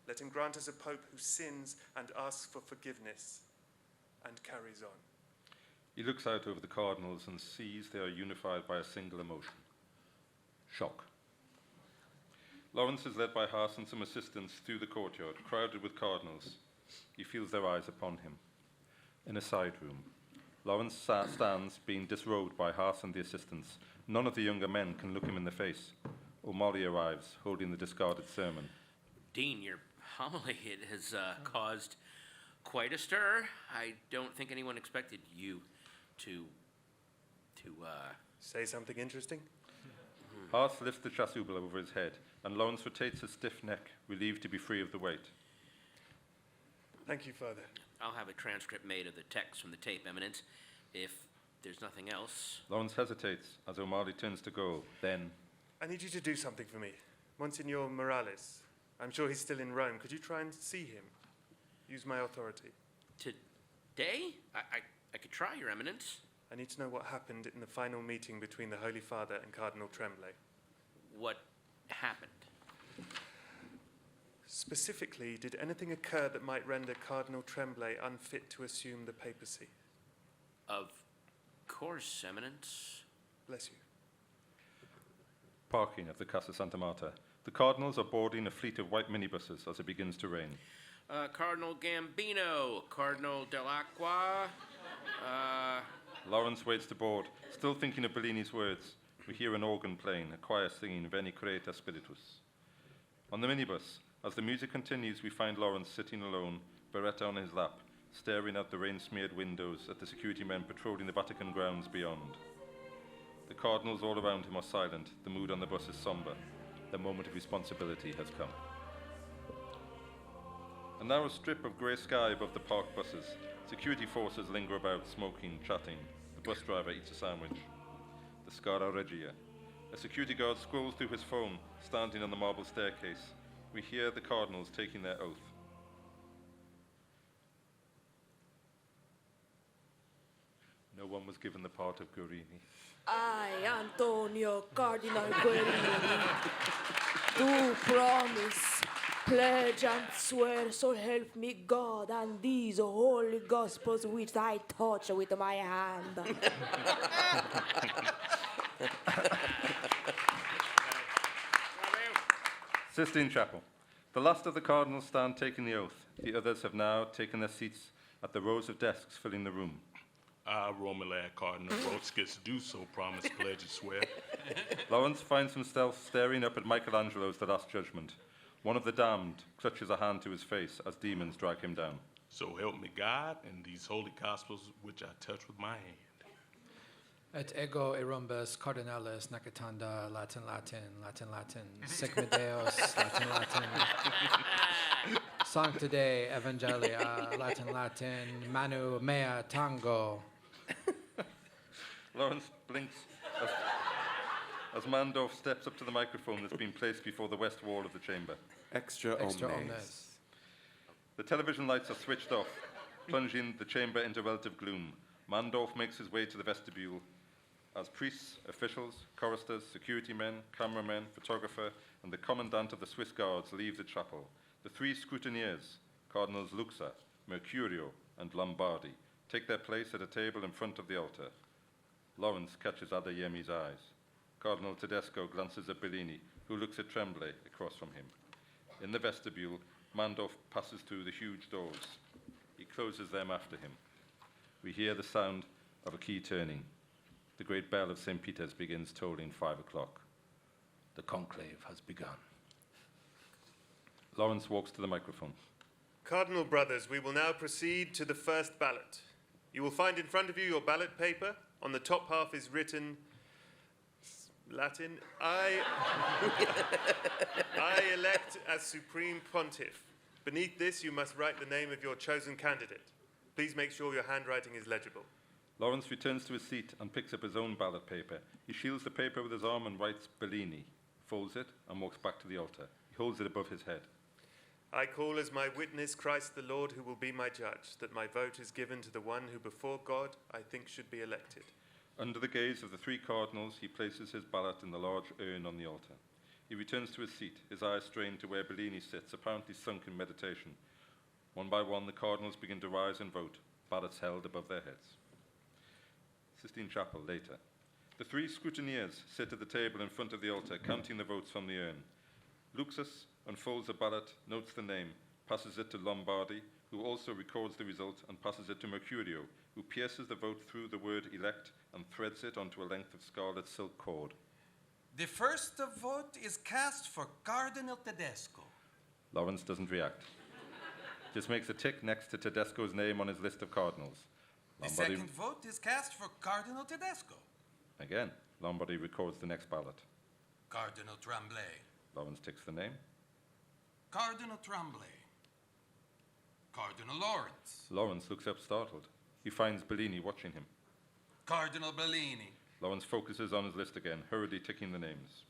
Let him grant us a pope who sins and asks for forgiveness and carries on. He looks out over the cardinals and sees they are unified by a single emotion: shock. Lawrence is led by Haas and some assistants through the courtyard, crowded with cardinals. He feels their eyes upon him. In a side room, Lawrence stands, being disrobed by Haas and the assistants. None of the younger men can look him in the face. O'Malley arrives, holding the discarded sermon. Dean, your homily, it has caused quite a stir. I don't think anyone expected you to say something interesting. Haas lifts the chasuble over his head, and Lawrence rotates his stiff neck, relieved to be free of the weight. Thank you, Father. I'll have a transcript made of the text from the tape, Eminence, if there's nothing else. Lawrence hesitates as O'Malley turns to go. Then, I need you to do something for me. Monsignor Morales. I'm sure he's still in Rome. Could you try and see him? Use my authority. Today? I could try, Your Eminence. I need to know what happened in the final meeting between the Holy Father and Cardinal Tremblay. What happened? Specifically, did anything occur that might render Cardinal Tremblay unfit to assume the papacy? Of course, Eminence. Bless you. Parking at the Casa Santa Marta. The cardinals are boarding a fleet of white minibuses as it begins to rain. Cardinal Gambino, Cardinal Dell'Acqua. Lawrence waits to board, still thinking of Bellini's words. We hear an organ playing, a choir singing Veni Creator Spiritus. On the minibus, as the music continues, we find Lawrence sitting alone, beretta on his lap, staring out the rain-smeared windows at the security men patrolling the Vatican grounds beyond. The cardinals all around him are silent. The mood on the bus is somber. The moment of responsibility has come. A narrow strip of grey sky above the parked buses. Security forces linger about, smoking, chatting. The bus driver eats a sandwich. The Scala Regia. A security guard scrolls through his phone, standing on the marble staircase. We hear the cardinals taking their oath. No one was given the part of Guerini. I, Antonio Cardinal Guerini, do promise, pledge and swear, so help me God and these holy gospels which I touch with my hand. Sistine Chapel. The last of the cardinals stand taking the oath. The others have now taken their seats at the rows of desks filling the room. I, Romelad Cardinal Rotskis, do so promise, pledge, and swear. Lawrence finds himself staring up at Michelangelo's The Last Judgment. One of the damned clutches a hand to his face as demons drag him down. So help me God and these holy gospels which I touch with my hand. Et ego erumbus cardinalis nacatanda Latin sic me Deus Latin Sancta Dei Evangelia Latin manu mea tango. Lawrence blinks as Mandorf steps up to the microphone that's been placed before the west wall of the chamber. Extra omnes. The television lights are switched off, plunging the chamber into relative gloom. Mandorf makes his way to the vestibule as priests, officials, choristers, security men, cameramen, photographer, and the commandant of the Swiss Guards leave the chapel. The three scrutineers, Cardinals Luxa, Mercurio, and Lombardi, take their place at a table in front of the altar. Lawrence catches Adeyemi's eyes. Cardinal Tedesco glances at Bellini, who looks at Tremblay across from him. In the vestibule, Mandorf passes through the huge doors. He closes them after him. We hear the sound of a key turning. The great bell of St. Peter's begins tolling 5 o'clock. The conclave has begun. Lawrence walks to the microphone. Cardinal brothers, we will now proceed to the first ballot. You will find in front of you your ballot paper. On the top half is written Latin, I elect as Supreme Pontiff. Beneath this, you must write the name of your chosen candidate. Please make sure your handwriting is legible. Lawrence returns to his seat and picks up his own ballot paper. He shields the paper with his arm and writes Bellini, folds it, and walks back to the altar. He holds it above his head. I call as my witness Christ the Lord, who will be my judge, that my vote is given to the one who before God I think should be elected. Under the gaze of the three cardinals, he places his ballot in the large urn on the altar. He returns to his seat, his eyes strained to where Bellini sits, apparently sunk in meditation. One by one, the cardinals begin to rise and vote, ballots held above their heads. Sistine Chapel, later. The three scrutineers sit at the table in front of the altar, counting the votes from the urn. Luxus unfolds a ballot, notes the name, passes it to Lombardi, who also records the result and passes it to Mercurio, who pierces the vote through the word elect and threads it onto a length of scarlet silk cord. The first vote is cast for Cardinal Tedesco. Lawrence doesn't react. Just makes a tick next to Tedesco's name on his list of cardinals. The second vote is cast for Cardinal Tedesco. Again, Lombardi records the next ballot. Cardinal Tremblay. Lawrence ticks the name. Cardinal Tremblay. Cardinal Lawrence. Lawrence looks up startled. He finds Bellini watching him. Cardinal Bellini. Lawrence focuses on his list again, hurriedly ticking the names.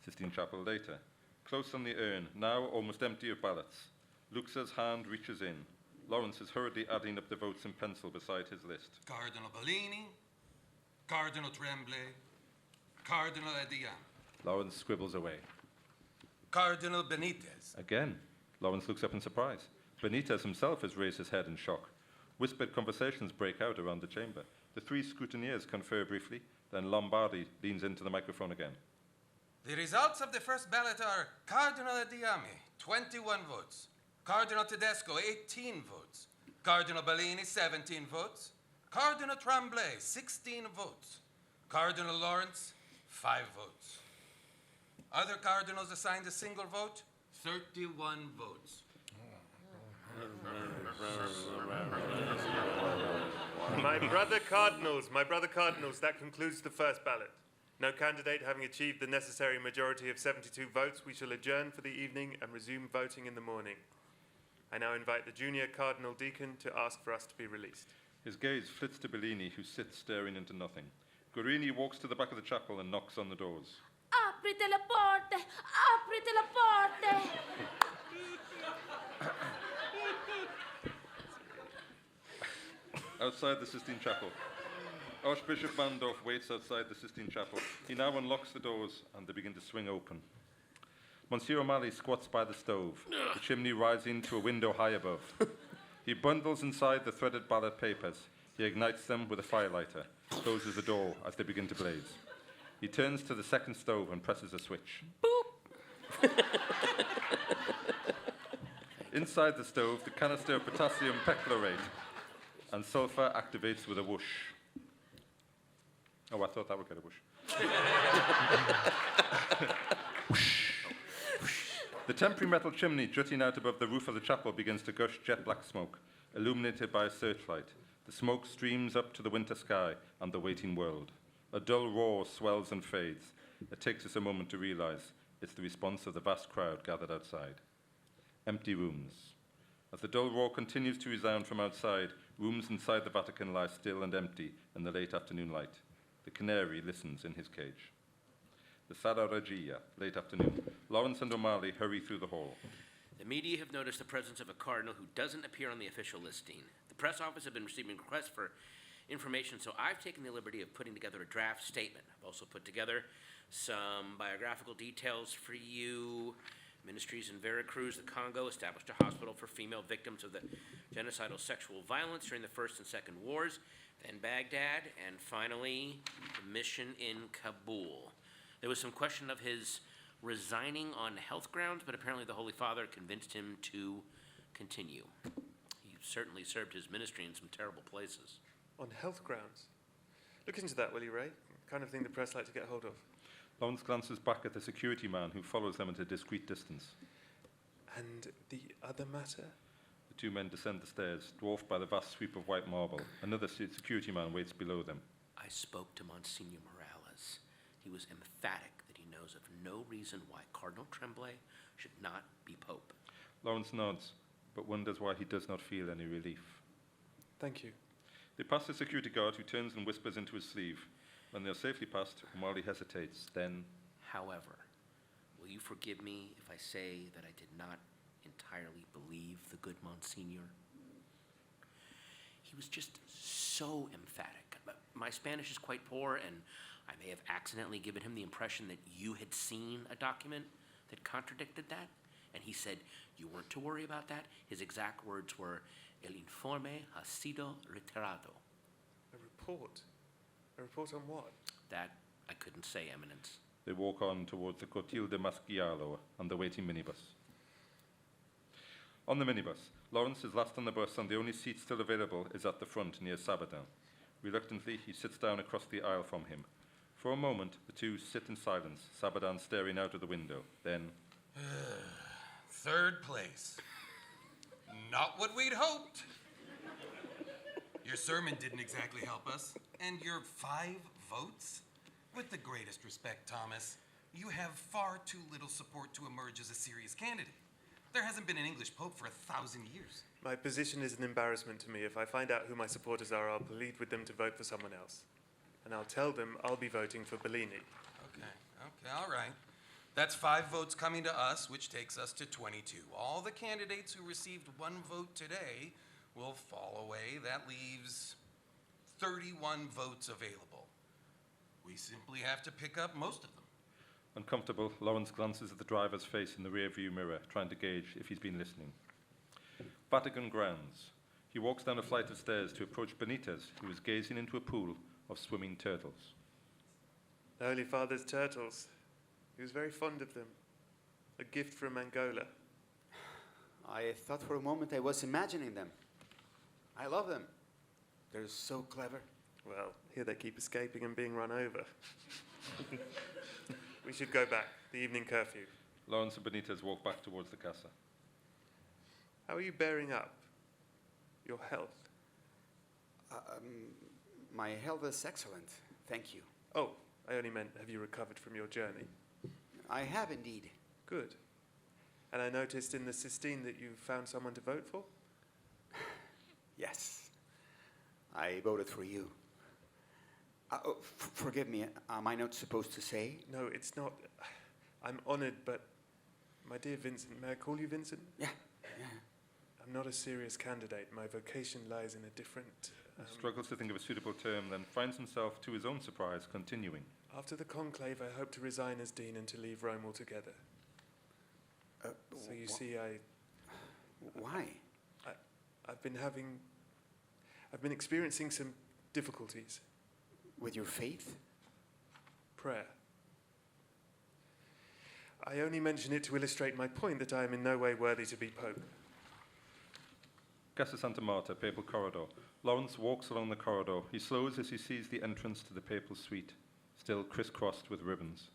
Sistine Chapel later. Close on the urn, now almost empty of ballots. Luxa's hand reaches in. Lawrence is hurriedly adding up the votes in pencil beside his list. Cardinal Bellini. Cardinal Tremblay. Cardinal Edebiri. Lawrence scribbles away. Cardinal Benitez. Again, Lawrence looks up in surprise. Benitez himself has raised his head in shock. Whispered conversations break out around the chamber. The three scrutineers confer briefly, then Lombardi leans into the microphone again. The results of the first ballot are Cardinal Edebiri, 21 votes. Cardinal Tedesco, 18 votes. Cardinal Bellini, 17 votes. Cardinal Tremblay, 16 votes. Cardinal Lawrence, 5 votes. Other cardinals assigned a single vote, 31 votes. My brother cardinals, that concludes the first ballot. No candidate having achieved the necessary majority of 72 votes, we shall adjourn for the evening and resume voting in the morning. I now invite the junior cardinal deacon to ask for us to be released. His gaze flits to Bellini, who sits staring into nothing. Guarini walks to the back of the chapel and knocks on the doors. Aprite le porte! Aprite le porte! Outside the Sistine Chapel. Archbishop Mandorf waits outside the Sistine Chapel. He now unlocks the doors and they begin to swing open. Monsieur O'Malley squats by the stove, the chimney rising to a window high above. He bundles inside the threaded ballot papers. He ignites them with a firelighter, closes the door as they begin to blaze. He turns to the second stove and presses a switch. Boop! Inside the stove, the canister of potassium perchlorate and sulfur activates with a whoosh. Oh, I thought that would get a whoosh. Whoosh. The temporary metal chimney jutting out above the roof of the chapel begins to gush jet black smoke, illuminated by a searchlight. The The smoke streams up to the winter sky and the waiting world. A dull roar swells and fades. It takes us a moment to realize it's the response of the vast crowd gathered outside. Empty rooms. As the dull roar continues to resound from outside, rooms inside the Vatican lie still and empty in the late afternoon light. The canary listens in his cage. The Sala Regia, late afternoon. Lawrence and O'Malley hurry through the hall. The media have noticed the presence of a cardinal who doesn't appear on the official listing. The press office have been receiving requests for information, so I've taken the liberty of putting together a draft statement. I've also put together some biographical details for you. Ministries in Veracruz, the Congo, established a hospital for female victims of the genocidal sexual violence during the First and Second Wars, then Baghdad, and finally, the mission in Kabul. There was some question of his resigning on health grounds, but apparently the Holy Father convinced him to continue. He certainly served his ministry in some terrible places. On health grounds? Look into that, will you, Ray? Kind of thing the press like to get hold of. Lawrence glances back at the security man who follows them at a discreet distance. And the other matter? The two men descend the stairs, dwarfed by the vast sweep of white marble. Another security man waits below them. I spoke to Monsignor Morales. He was emphatic that he knows of no reason why Cardinal Tremblay should not be Pope. Lawrence nods, but wonders why he does not feel any relief. Thank you. They pass the security guard, who turns and whispers into his sleeve. When they are safely past, O'Malley hesitates, then... However, will you forgive me if I say that I did not entirely believe the good Monsignor? He was just so emphatic. My Spanish is quite poor, and I may have accidentally given him the impression that you had seen a document that contradicted that. And he said, you weren't to worry about that. His exact words were, el informe ha sido retirado. A report? A report on what? That I couldn't say, Eminence. They walk on towards the Cotil de Mascialo and the waiting minibus. On the minibus, Lawrence is last on the bus, and the only seat still available is at the front near Sabadan. Reluctantly, he sits down across the aisle from him. For a moment, the two sit in silence, Sabadan staring out of the window. Then... Third place. Not what we'd hoped. Your sermon didn't exactly help us. And your 5 votes? With the greatest respect, Thomas, you have far too little support to emerge as a serious candidate. There hasn't been an English pope for 1,000 years. My position is an embarrassment to me. If I find out who my supporters are, I'll plead with them to vote for someone else. And I'll tell them I'll be voting for Bellini. Okay, all right. That's 5 votes coming to us, which takes us to 22. All the candidates who received 1 vote today will fall away. That leaves 31 votes available. We simply have to pick up most of them. Uncomfortable, Lawrence glances at the driver's face in the rearview mirror, trying to gauge if he's been listening. Vatican grounds. He walks down a flight of stairs to approach Benitez, who is gazing into a pool of swimming turtles. The Holy Father's turtles. He was very fond of them. A gift from Angola. I thought for a moment I was imagining them. I love them. They're so clever. Well, here they keep escaping and being run over. We should go back. The evening curfew. Lawrence and Benitez walk back towards the casa. How are you bearing up? Your health? My health is excellent. Thank you. Oh, I only meant, have you recovered from your journey? I have indeed. Good. And I noticed in the Sistine that you found someone to vote for? Yes. I voted for you. Forgive me, am I not supposed to say? No, it's not. I'm honored, but my dear Vincent, may I call you Vincent? Yeah. I'm not a serious candidate. My vocation lies in a different... He struggles to think of a suitable term, then finds himself, to his own surprise, continuing. After the conclave, I hope to resign as dean and to leave Rome altogether. So you see, Why? I've been experiencing some difficulties. With your faith? Prayer. I only mention it to illustrate my point that I am in no way worthy to be Pope. Casa Santa Marta, Papal Corridor. Lawrence walks along the corridor. He slows as he sees the entrance to the Papal Suite, still crisscrossed with ribbons.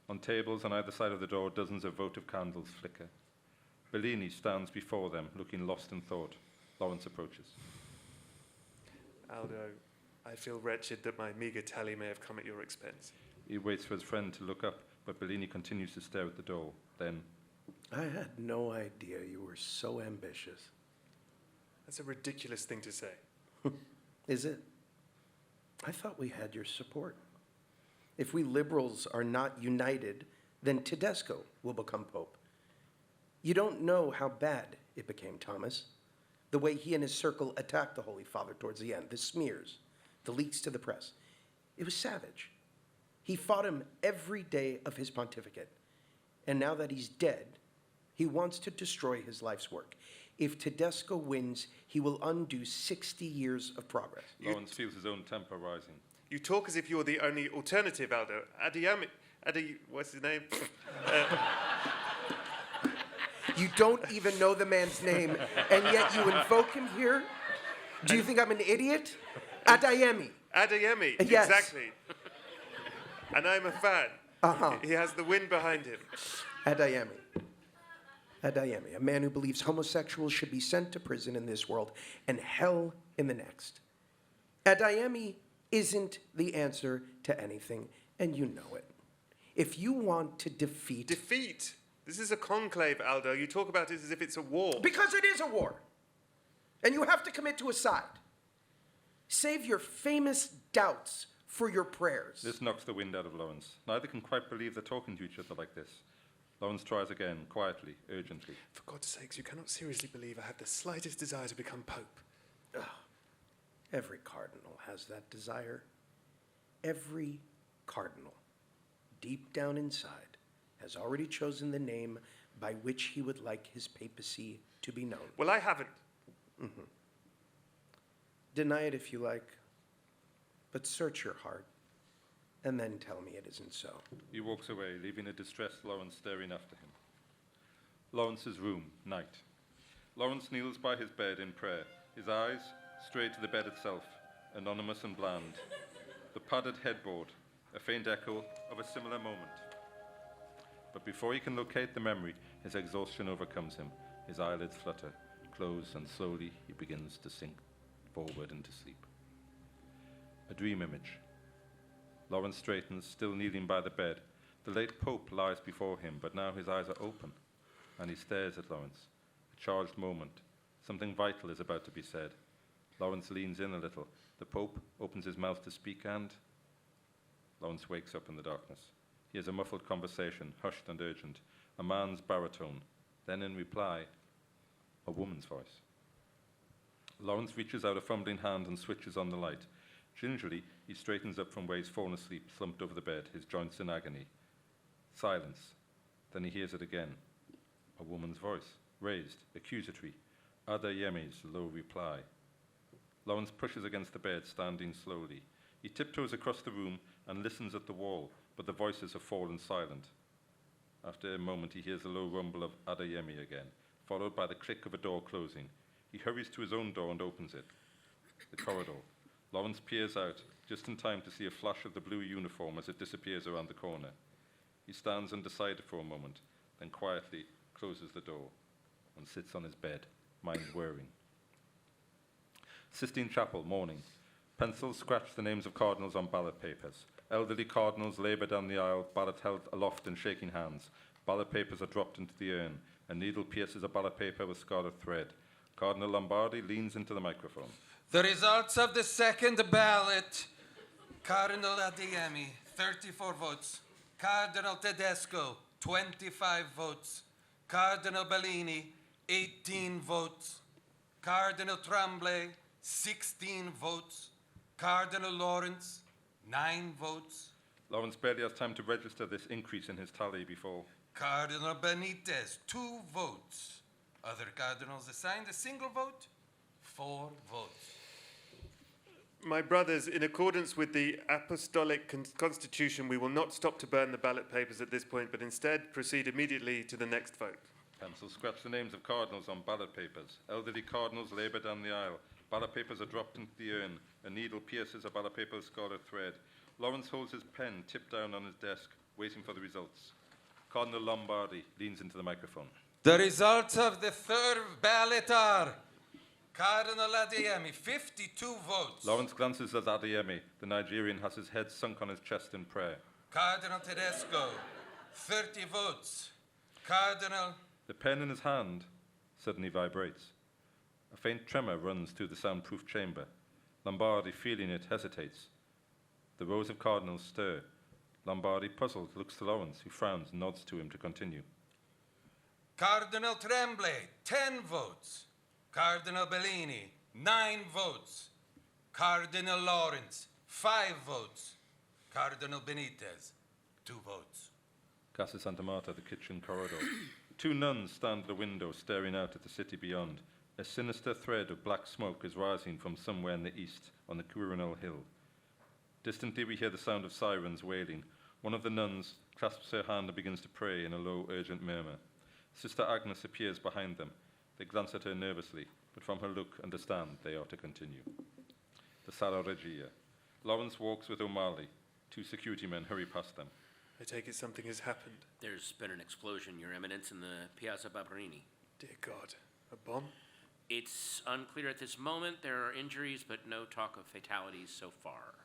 On tables on either side of the door, dozens of votive candles flicker. Bellini stands before them, looking lost in thought. Lawrence approaches. Aldo, I feel wretched that my meager tally may have come at your expense. He waits for his friend to look up, but Bellini continues to stare at the door. Then, I had no idea you were so ambitious. That's a ridiculous thing to say. Is it? I thought we had your support. If we liberals are not united, then Tedesco will become pope. You don't know how bad it became, Thomas. The way he and his circle attacked the Holy Father towards the end, the smears, the leaks to the press. It was savage. He fought him every day of his pontificate. And now that he's dead, he wants to destroy his life's work. If Tedesco wins, he will undo 60 years of progress. Lawrence feels his own temper rising. You talk as if you're the only alternative, Aldo. What's his name? You don't even know the man's name, and yet you invoke him here? Do you think I'm an idiot? Adeyemi. Adeyemi, Yes. exactly. And I'm a fan. Uh-huh. He has the wind behind him. Adeyemi. Adeyemi, a man who believes homosexuals should be sent to prison in this world and hell in the next. Adeyemi isn't the answer to anything, and you know it. If you want to defeat... Defeat? This is a conclave, Aldo. You talk about it as if it's a war. Because it is a war. And you have to commit to a side. Save your famous doubts for your prayers. This knocks the wind out of Lawrence. Neither can quite believe they're talking to each other like this. Lawrence tries again, quietly, urgently. For God's sakes, you cannot seriously believe I have the slightest desire to become pope. Ugh. Every cardinal has that desire. Every cardinal, deep down inside, has already chosen the name by which he would like his papacy to be known. Well, I haven't. Mm-hmm. Deny it if you like, but search your heart, and then tell me it isn't so. He walks away, leaving a distressed Lawrence staring after him. Lawrence's room, night. Lawrence kneels by his bed in prayer, his eyes straight to the bed itself, anonymous and bland. The padded headboard, a faint echo of a similar moment. But before he can locate the memory, his exhaustion overcomes him. His eyelids flutter, close, and slowly he begins to sink forward into sleep. A dream image. Lawrence straightens, still kneeling by the bed. The late Pope lies before him, but now his eyes are open, and he stares at Lawrence. A charged moment. Something vital is about to be said. Lawrence leans in a little. The Pope opens his mouth to speak, and Lawrence wakes up in the darkness. He has a muffled conversation, hushed and urgent. A man's baritone. Then in reply, a woman's voice. Lawrence reaches out a fumbling hand and switches on the light. Gingerly, he straightens up from where he's fallen asleep, slumped over the bed, his joints in agony. Silence. Then he hears it again. A woman's voice, raised, accusatory. Adeyemi's low reply. Lawrence pushes against the bed, standing slowly. He tiptoes across the room and listens at the wall, but the voices have fallen silent. After a moment, he hears the low rumble of Adeyemi again, followed by the click of a door closing. He hurries to his own door and opens it. The corridor. Lawrence peers out, just in time to see a flash of the blue uniform as it disappears around the corner. He stands undecided for a moment, then quietly closes the door and sits on his bed, mind whirring. Sistine Chapel, morning. Pencils scratch the names of cardinals on ballot papers. Elderly cardinals labour down the aisle, ballot held aloft in shaking hands. Ballot papers are dropped into the urn. A needle pierces a ballot paper with scarlet thread. Cardinal Lombardi leans into the microphone. The results of the second ballot. Cardinal Adeyemi, 34 votes. Cardinal Tedesco, 25 votes. Cardinal Bellini, 18 votes. Cardinal Tremblay, 16 votes. Cardinal Lawrence, 9 votes. Lawrence barely has time to register this increase in his tally before. Cardinal Benitez, 2 votes. Other cardinals assigned a single vote, 4 votes. My brothers, in accordance with the Apostolic Constitution, we will not stop to burn the ballot papers at this point, but instead proceed immediately to the next vote. Pencils scratch the names of cardinals on ballot papers. Elderly cardinals labour down the aisle. Ballot papers are dropped into the urn. A needle pierces a ballot paper with scarlet thread. Lawrence holds his pen tipped down on his desk, waiting for the results. Cardinal Lombardi leans into the microphone. The results of the third ballot are Cardinal Adeyemi, 52 votes. Lawrence glances at Adeyemi. The Nigerian has his head sunk on his chest in prayer. Cardinal Tedesco, 30 votes. Cardinal... The pen in his hand suddenly vibrates. A faint tremor runs through the soundproof chamber. Lombardi, feeling it, hesitates. The rows of cardinals stir. Lombardi, puzzled, looks to Lawrence, who frowns and nods to him to continue. Cardinal Tremblay, 10 votes. Cardinal Bellini, 9 votes. Cardinal Lawrence, 5 votes. Cardinal Benitez, 2 votes. Casa Santa Marta, the kitchen corridor. 2 nuns stand at the window, staring out at the city beyond. A sinister thread of black smoke is rising from somewhere in the east, on the Quirinal Hill. Distantly we hear the sound of sirens wailing. One of the nuns clasps her hand and begins to pray in a low, urgent murmur. Sister Agnes appears behind them. They glance at her nervously, but from her look understand they are to continue. The Sala Regia. Lawrence walks with O'Malley. 2 security men hurry past them. I take it something has happened. There's been an explosion, Your Eminence, in the Piazza Barberini. Dear God, a bomb? It's unclear at this moment. There are injuries, but no talk of fatalities so far.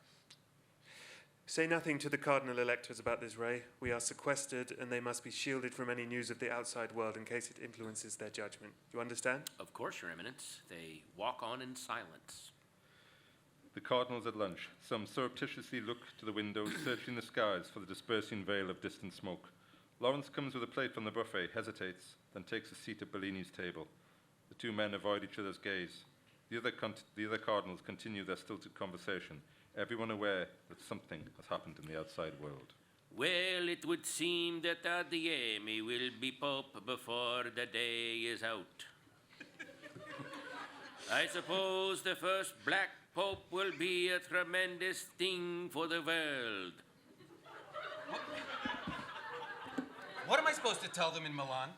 Say nothing to the cardinal electors about this, Ray. We are sequestered, and they must be shielded from any news of the outside world in case it influences their judgment. You understand? Of course, Your Eminence. They walk on in silence. The cardinals at lunch. Some surreptitiously look to the windows, searching the skies for the dispersing veil of distant smoke. Lawrence comes with a plate from the buffet, hesitates, then takes a seat at Bellini's table. The 2 men avoid each other's gaze. The other cardinals continue their stilted conversation, everyone aware that something has happened in the outside world. Well, it would seem that Adeyemi will be Pope before the day is out. I suppose the first black Pope will be a tremendous thing for the world. What am I supposed to tell them in Milan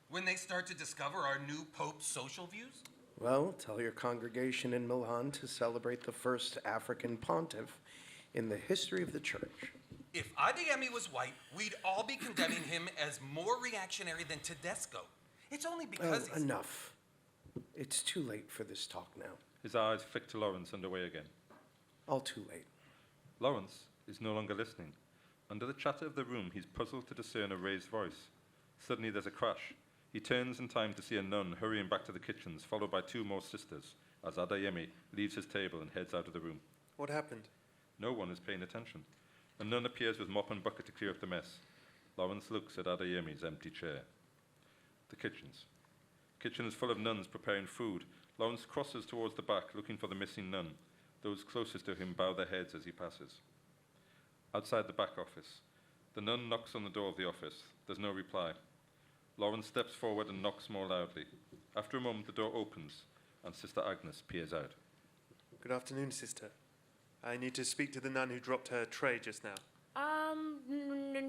when they start to discover our new Pope's social views? Well, tell your congregation in Milan to celebrate the first African pontiff in the history of the church. If Adeyemi was white, we'd all be condemning him as more reactionary than Tedesco. It's only because he's... Enough. It's too late for this talk now. His eyes flick to Lawrence and away again. All too late. Lawrence is no longer listening. Under the chatter of the room, he's puzzled to discern a raised voice. Suddenly there's a crash. He turns in time to see a nun hurrying back to the kitchens, followed by 2 more sisters, as Adeyemi leaves his table and heads out of the room. What happened? No one is paying attention. A nun appears with mop and bucket to clear up the mess. Lawrence looks at Adeyemi's empty chair. The kitchens. Kitchen is full of nuns preparing food. Lawrence crosses towards the back, looking for the missing nun. Those closest to him bow their heads as he passes. Outside the back office, the nun knocks on the door of the office. There's no reply. Lawrence steps forward and knocks more loudly. After a moment, the door opens, and Sister Agnes peers out. Good afternoon, sister. I need to speak to the nun who dropped her tray just now.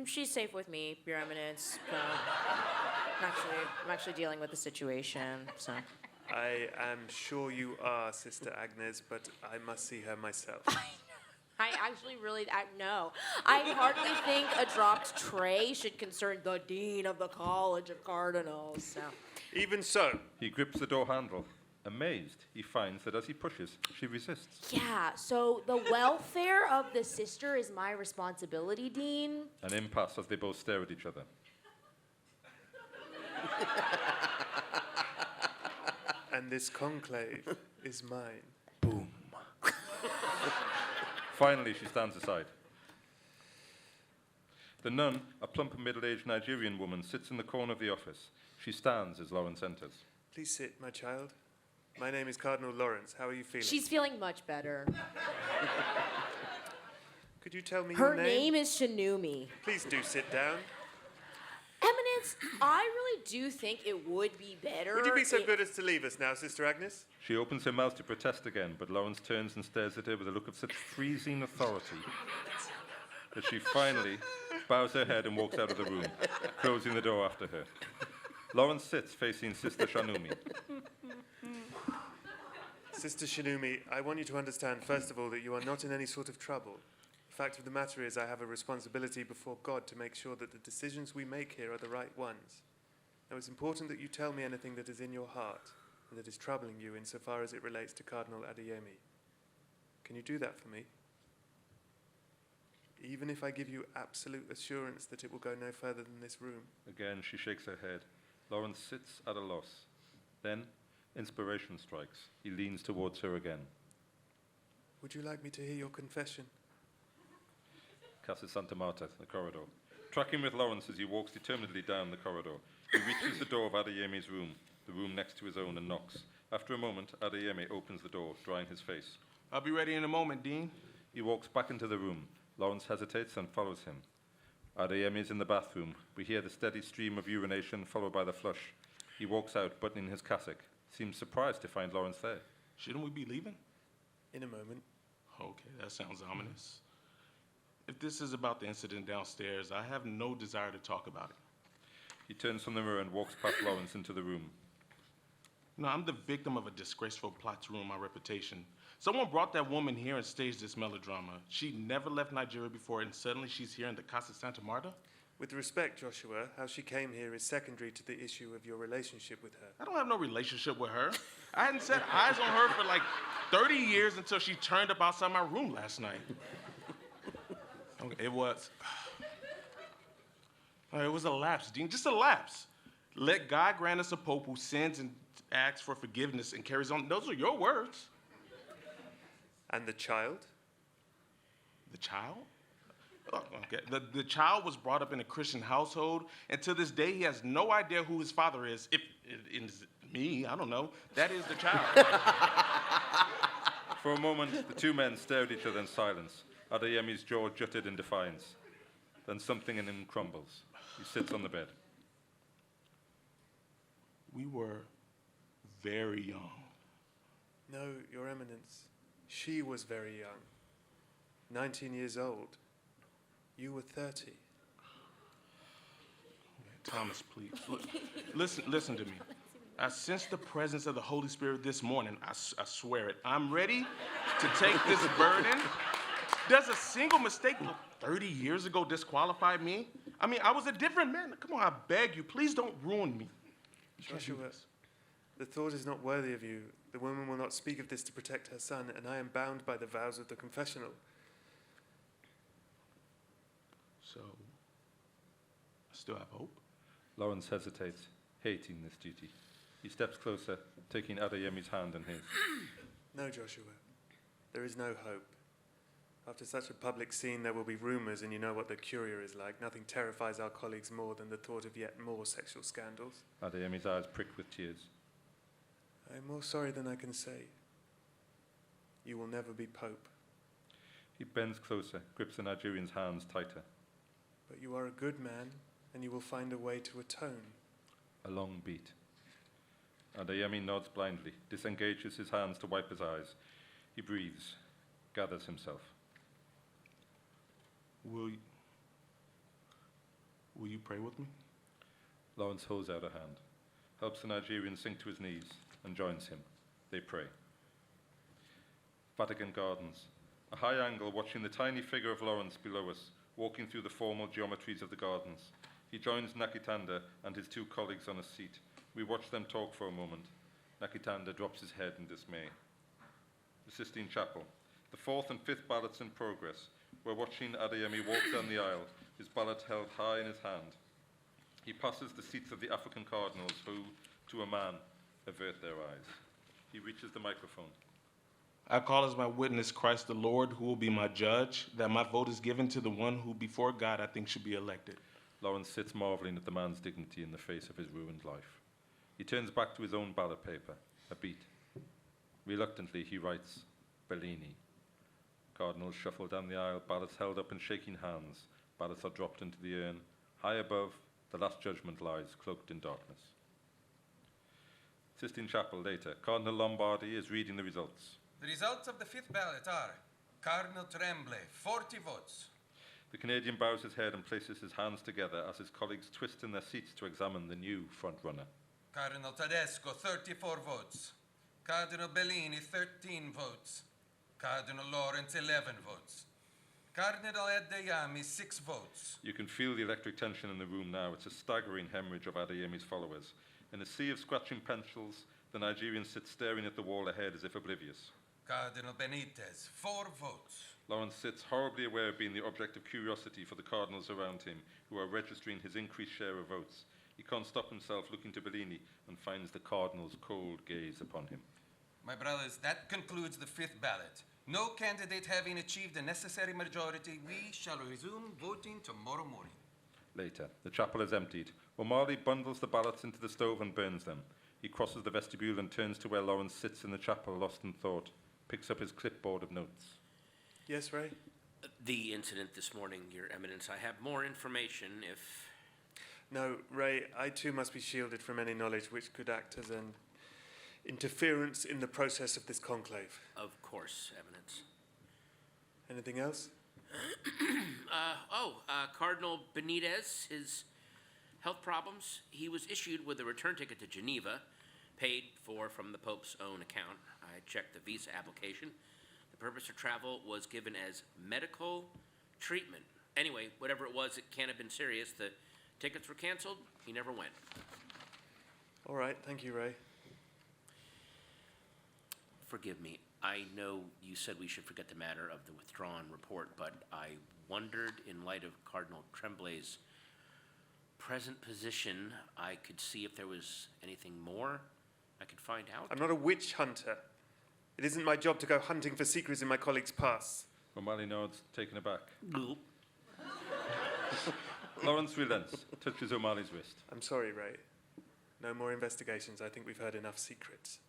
She's safe with me, Your Eminence. I'm actually dealing with the situation, so. I am sure you are, Sister Agnes, but I must see her myself. I actually really, no. I hardly think a dropped tray should concern the Dean of the College of Cardinals, so. Even so. He grips the door handle. Amazed, he finds that as he pushes, she resists. Yeah, so the welfare of the sister is my responsibility, Dean. An impasse as they both stare at each other. And this conclave is mine. Boom. Finally, she stands aside. The nun, a plump middle-aged Nigerian woman, sits in the corner of the office. She stands as Lawrence enters. Please sit, my child. My name is Cardinal Lawrence. How are you feeling? She's feeling much better. Could you tell me Her your name? name is Shinumi. Please do sit down. Eminence, I really do think it would be better. Would you be so good as to leave us now, Sister Agnes? She opens her mouth to protest again, but Lawrence turns and stares at her with a look of such freezing authority that she finally bows her head and walks out of the room, closing the door after her. Lawrence sits facing Sister Shinumi. Sister Shinumi, I want you to understand, first of all, that you are not in any sort of trouble. The fact of the matter is I have a responsibility before God to make sure that the decisions we make here are the right ones. Now, it's important that you tell me anything that is in your heart. and that is troubling you insofar as it relates to Cardinal Adeyemi. Can you do that for me? Even if I give you absolute assurance that it will go no further than this room. Again, she shakes her head. Lawrence sits at a loss. Then, inspiration strikes. He leans towards her again. Would you like me to hear your confession? Casa Santa Marta, the corridor. Tracking with Lawrence as he walks determinedly down the corridor, he reaches the door of Adeyemi's room, the room next to his own, and knocks. After a moment, Adeyemi opens the door, drying his face. I'll be ready in a moment, Dean. He walks back into the room. Lawrence hesitates and follows him. Adeyemi is in the bathroom. We hear the steady stream of urination, followed by the flush. He walks out, buttoning his cassock. Seems surprised to find Lawrence there. Shouldn't we be leaving? In a moment. Okay, that sounds ominous. If this is about the incident downstairs, I have no desire to talk about it. He turns from the mirror and walks past Lawrence into the room. No, I'm the victim of a disgraceful plot to ruin my reputation. Someone brought that woman here and staged this melodrama. She never left Nigeria before, and suddenly she's here in the Casa Santa Marta? With respect, Joshua, how she came here is secondary to the issue of your relationship with her. I don't have no relationship with her. I hadn't set eyes on her for like 30 years until she turned up outside my room last night. Okay, it was a lapse, Dean, just a lapse. Let God grant us a pope who sins and asks for forgiveness and carries on. Those are your words. And the child? The child? Oh, okay. The child was brought up in a Christian household, and to this day, he has no idea who his father is. If it is me, I don't know. That is the child. For a moment, the two men stare at each other in silence. Adeyemi's jaw jutted in defiance. Then something in him crumbles. He sits on the bed. We were very young. No, Your Eminence. She was very young. 19 years old. You were 30. Thomas, please. Listen to me. I sensed the presence of the Holy Spirit this morning. I swear it. I'm ready to take this burden. Does a single mistake 30 years ago disqualify me? I mean, I was a different man. Come on, I beg you. Please don't ruin me. Joshua, the thought is not worthy of you. The woman will not speak of this to protect her son, and I am bound by the vows of the confessional. So, I still have hope? Lawrence hesitates, hating this duty. He steps closer, taking Adeyemi's hand in his. No, Joshua. There is no hope. After such a public scene, there will be rumors, and you know what the courier is like. Nothing terrifies our colleagues more than the thought of yet more sexual scandals. Adeyemi's eyes pricked with tears. I am more sorry than I can say. You will never be Pope. He bends closer, grips the Nigerian's hands tighter. But you are a good man, and you will find a way to atone. A long beat. Adeyemi nods blindly, disengages his hands to wipe his eyes. He breathes, gathers himself. Will you pray with me? Lawrence holds out a hand, helps the Nigerian sink to his knees, and joins him. They pray. Vatican Gardens. A high angle watching the tiny figure of Lawrence below us, walking through the formal geometries of the gardens. He joins Nakitanda and his two colleagues on a seat. We watch them talk for a moment. Nakitanda drops his head in dismay. The Sistine Chapel. The fourth and fifth ballots in progress. We're watching Adeyemi walk down the aisle, his ballot held high in his hand. He passes the seats of the African cardinals who, to a man, avert their eyes. He reaches the microphone. I call as my witness Christ the Lord, who will be my judge, that my vote is given to the one who before God I think should be elected. Lawrence sits marveling at the man's dignity in the face of his ruined life. He turns back to his own ballot paper, a beat. Reluctantly, he writes, Bellini. Cardinals shuffle down the aisle, ballots held up in shaking hands. Ballots are dropped into the urn. High above, the Last Judgment lies, cloaked in darkness. Sistine Chapel later. Cardinal Lombardi is reading the results. The results of the fifth ballot are Cardinal Tremblay, 40 votes. The Canadian bows his head and places his hands together as his colleagues twist in their seats to examine the new front-runner. Cardinal Tedesco, 34 votes. Cardinal Bellini, 13 votes. Cardinal Lawrence, 11 votes. Cardinal Adeyemi, 6 votes. You can feel the electric tension in the room now. It's a staggering hemorrhage of Adeyemi's followers. In a sea of scratching pencils, the Nigerian sits staring at the wall ahead as if oblivious. Cardinal Benitez, 4 votes. Lawrence sits horribly aware of being the object of curiosity for the cardinals around him, who are registering his increased share of votes. He can't stop himself looking to Bellini and finds the cardinal's cold gaze upon him. My brothers, that concludes the 5th ballot. No candidate having achieved the necessary majority, we shall resume voting tomorrow morning. Later, the chapel is emptied. O'Malley bundles the ballots into the stove and burns them. He crosses the vestibule and turns to where Lawrence sits in the chapel, lost in thought, picks up his clipboard of notes. Yes, Ray? The incident this morning, Your Eminence. I have more information if... No, Ray, I too must be shielded from any knowledge which could act as an interference in the process of this conclave. Of course, Eminence. Anything else? Cardinal Benitez, his health problems. He was issued with a return ticket to Geneva, paid for from the Pope's own account. I checked the visa application. The purpose of travel was given as medical treatment. Anyway, whatever it was, it can't have been serious. The tickets were canceled. He never went. All right, thank you, Ray. Forgive me. I know you said we should forget the matter of the withdrawn report, but I wondered, in light of Cardinal Tremblay's present position, I could see if there was anything more I could find out. I'm not a witch hunter. It isn't my job to go hunting for secrets in my colleagues' pasts. O'Malley nods, taken aback. Nope. Lawrence relents, touches O'Malley's wrist. I'm sorry, Ray. No more investigations. I think we've heard enough secrets.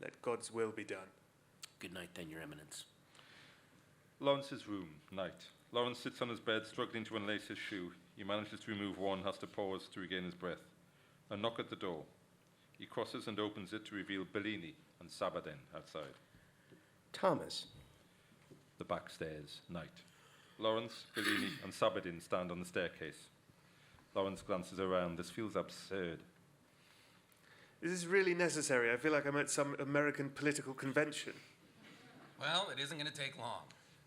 Let God's will be done. Good night, then, Your Eminence. Lawrence's room, night. Lawrence sits on his bed, struggling to unlace his shoe. He manages to remove one, has to pause to regain his breath. A knock at the door. He crosses and opens it to reveal Bellini and Sabadin outside. Thomas. The back stairs, night. Lawrence, Bellini, and Sabadin stand on the staircase. Lawrence glances around. This feels absurd. Is this really necessary? I feel like I'm at some American political convention. Well, it isn't going to take long.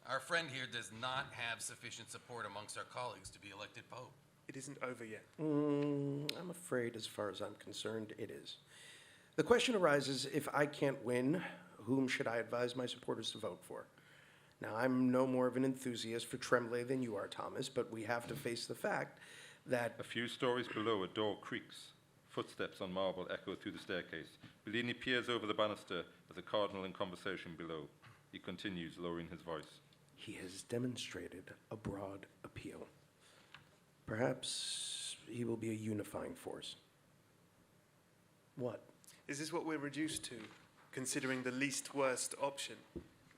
Our friend here does not have sufficient support amongst our colleagues to be elected Pope. It isn't over yet. I'm afraid, as far as I'm concerned, it is. The question arises, if I can't win, whom should I advise my supporters to vote for? Now, I'm no more of an enthusiast for Tremblay than you are, Thomas, but we have to face the fact that... A few stories below, a door creaks. Footsteps on marble echo through the staircase. Bellini peers over the banister as a cardinal in conversation below. He continues, lowering his voice. He has demonstrated a broad appeal. Perhaps he will be a unifying force. What? Is this what we're reduced to, considering the least worst option?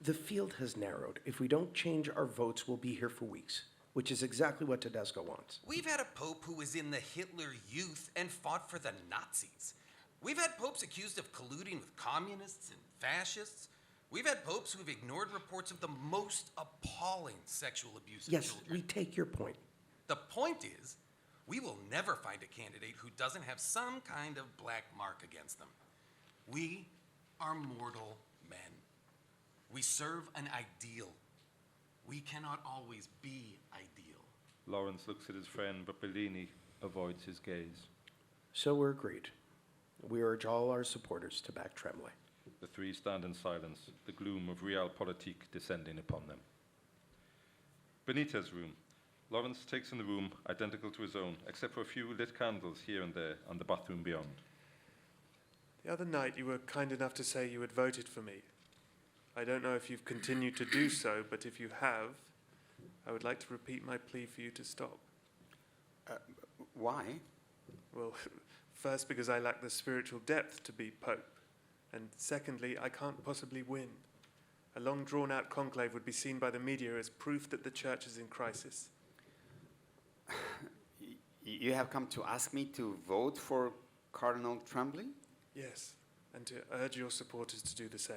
The field has narrowed. If we don't change our votes, we'll be here for weeks, which is exactly what Tedesco wants. We've had a pope who was in the Hitler Youth and fought for the Nazis. We've had popes accused of colluding with communists and fascists. We've had popes who've ignored reports of the most appalling sexual abuse of Yes, children. we take your point. The point is, we will never find a candidate who doesn't have some kind of black mark against them. We are mortal men. We serve an ideal. We cannot always be ideal. Lawrence looks at his friend, but Bellini avoids his gaze. So we're agreed. We urge all our supporters to back Tremblay. The three stand in silence, the gloom of realpolitik descending upon them. Benitez's room. Lawrence takes in the room identical to his own, except for a few lit candles here and there and the bathroom beyond. The other night you were kind enough to say you had voted for me. I don't know if you've continued to do so, but if you have, I would like to repeat my plea for you to stop. Why? Well, first because I lack the spiritual depth to be Pope, and secondly, I can't possibly win. A long drawn-out conclave would be seen by the media as proof that the Church is in crisis. You have come to ask me to vote for Cardinal Tremblay? Yes, and to urge your supporters to do the same.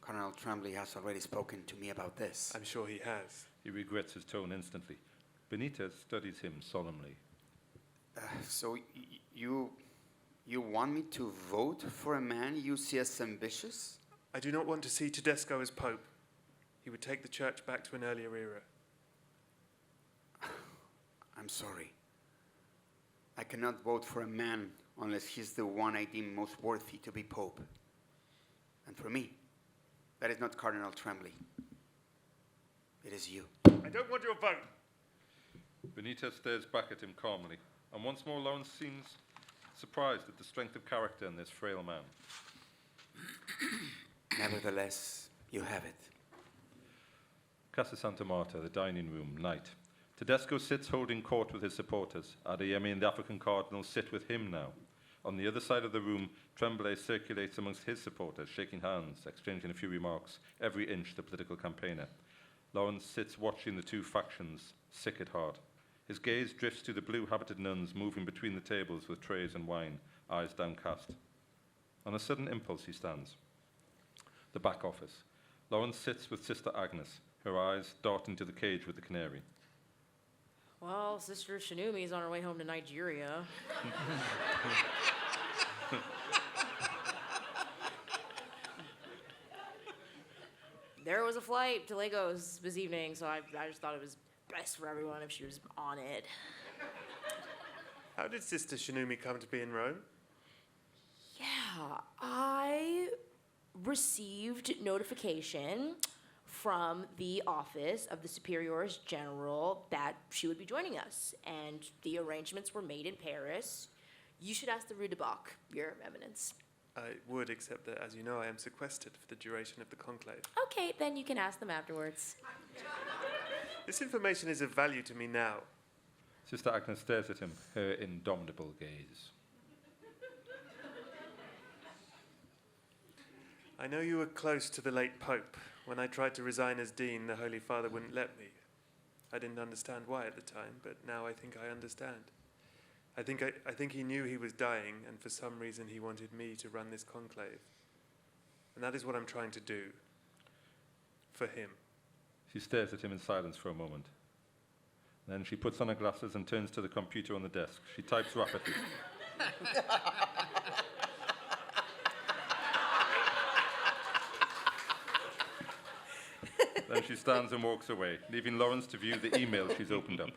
Cardinal Tremblay has already spoken to me about this. I'm sure he has. He regrets his tone instantly. Benitez studies him solemnly. So you want me to vote for a man you see as ambitious? I do not want to see Tedesco as Pope. He would take the church back to an earlier era. I'm sorry. I cannot vote for a man unless he's the one I deem most worthy to be Pope. And for me, that is not Cardinal Tremblay. It is you. I don't want your vote. Benita stares back at him calmly, and once more Lawrence seems surprised at the strength of character in this frail man. Nevertheless, you have it. Casa Santa Marta, the dining room, night. Tedesco sits holding court with his supporters. Adeyemi and the African cardinal sit with him now. On the other side of the room, Tremblay circulates amongst his supporters, shaking hands, exchanging a few remarks, every inch the political campaigner. Lawrence sits watching the two factions, sick at heart. His gaze drifts to the blue-habited nuns moving between the tables with trays and wine, eyes downcast. On a sudden impulse, he stands. The back office. Lawrence sits with Sister Agnes, her eyes darting to the cage with the canary. Well, Sister Shinumi's on her way home to Nigeria. There was a flight to Lagos this evening, so I just thought it was best for everyone if she was on it. How did Sister Shinumi come to be in Rome? Yeah, I received notification from the office of the Superiors General that she would be joining us, and the arrangements were made in Paris. You should ask the Rue de Bac, Your Eminence. I would, except that, as you know, I am sequestered for the duration of the conclave. Okay, then you can ask them afterwards. This information is of value to me now. Sister Agnes stares at him, her indomitable gaze. I know you were close to the late Pope. When I tried to resign as Dean, the Holy Father wouldn't let me. I didn't understand why at the time, but now I think I understand. I think he knew he was dying, and for some reason he wanted me to run this conclave. And that is what I'm trying to do. For him. She stares at him in silence for a moment. Then she puts on her glasses and turns to the computer on the desk. She types rapidly. Then she stands and walks away, leaving Lawrence to view the email she's opened up.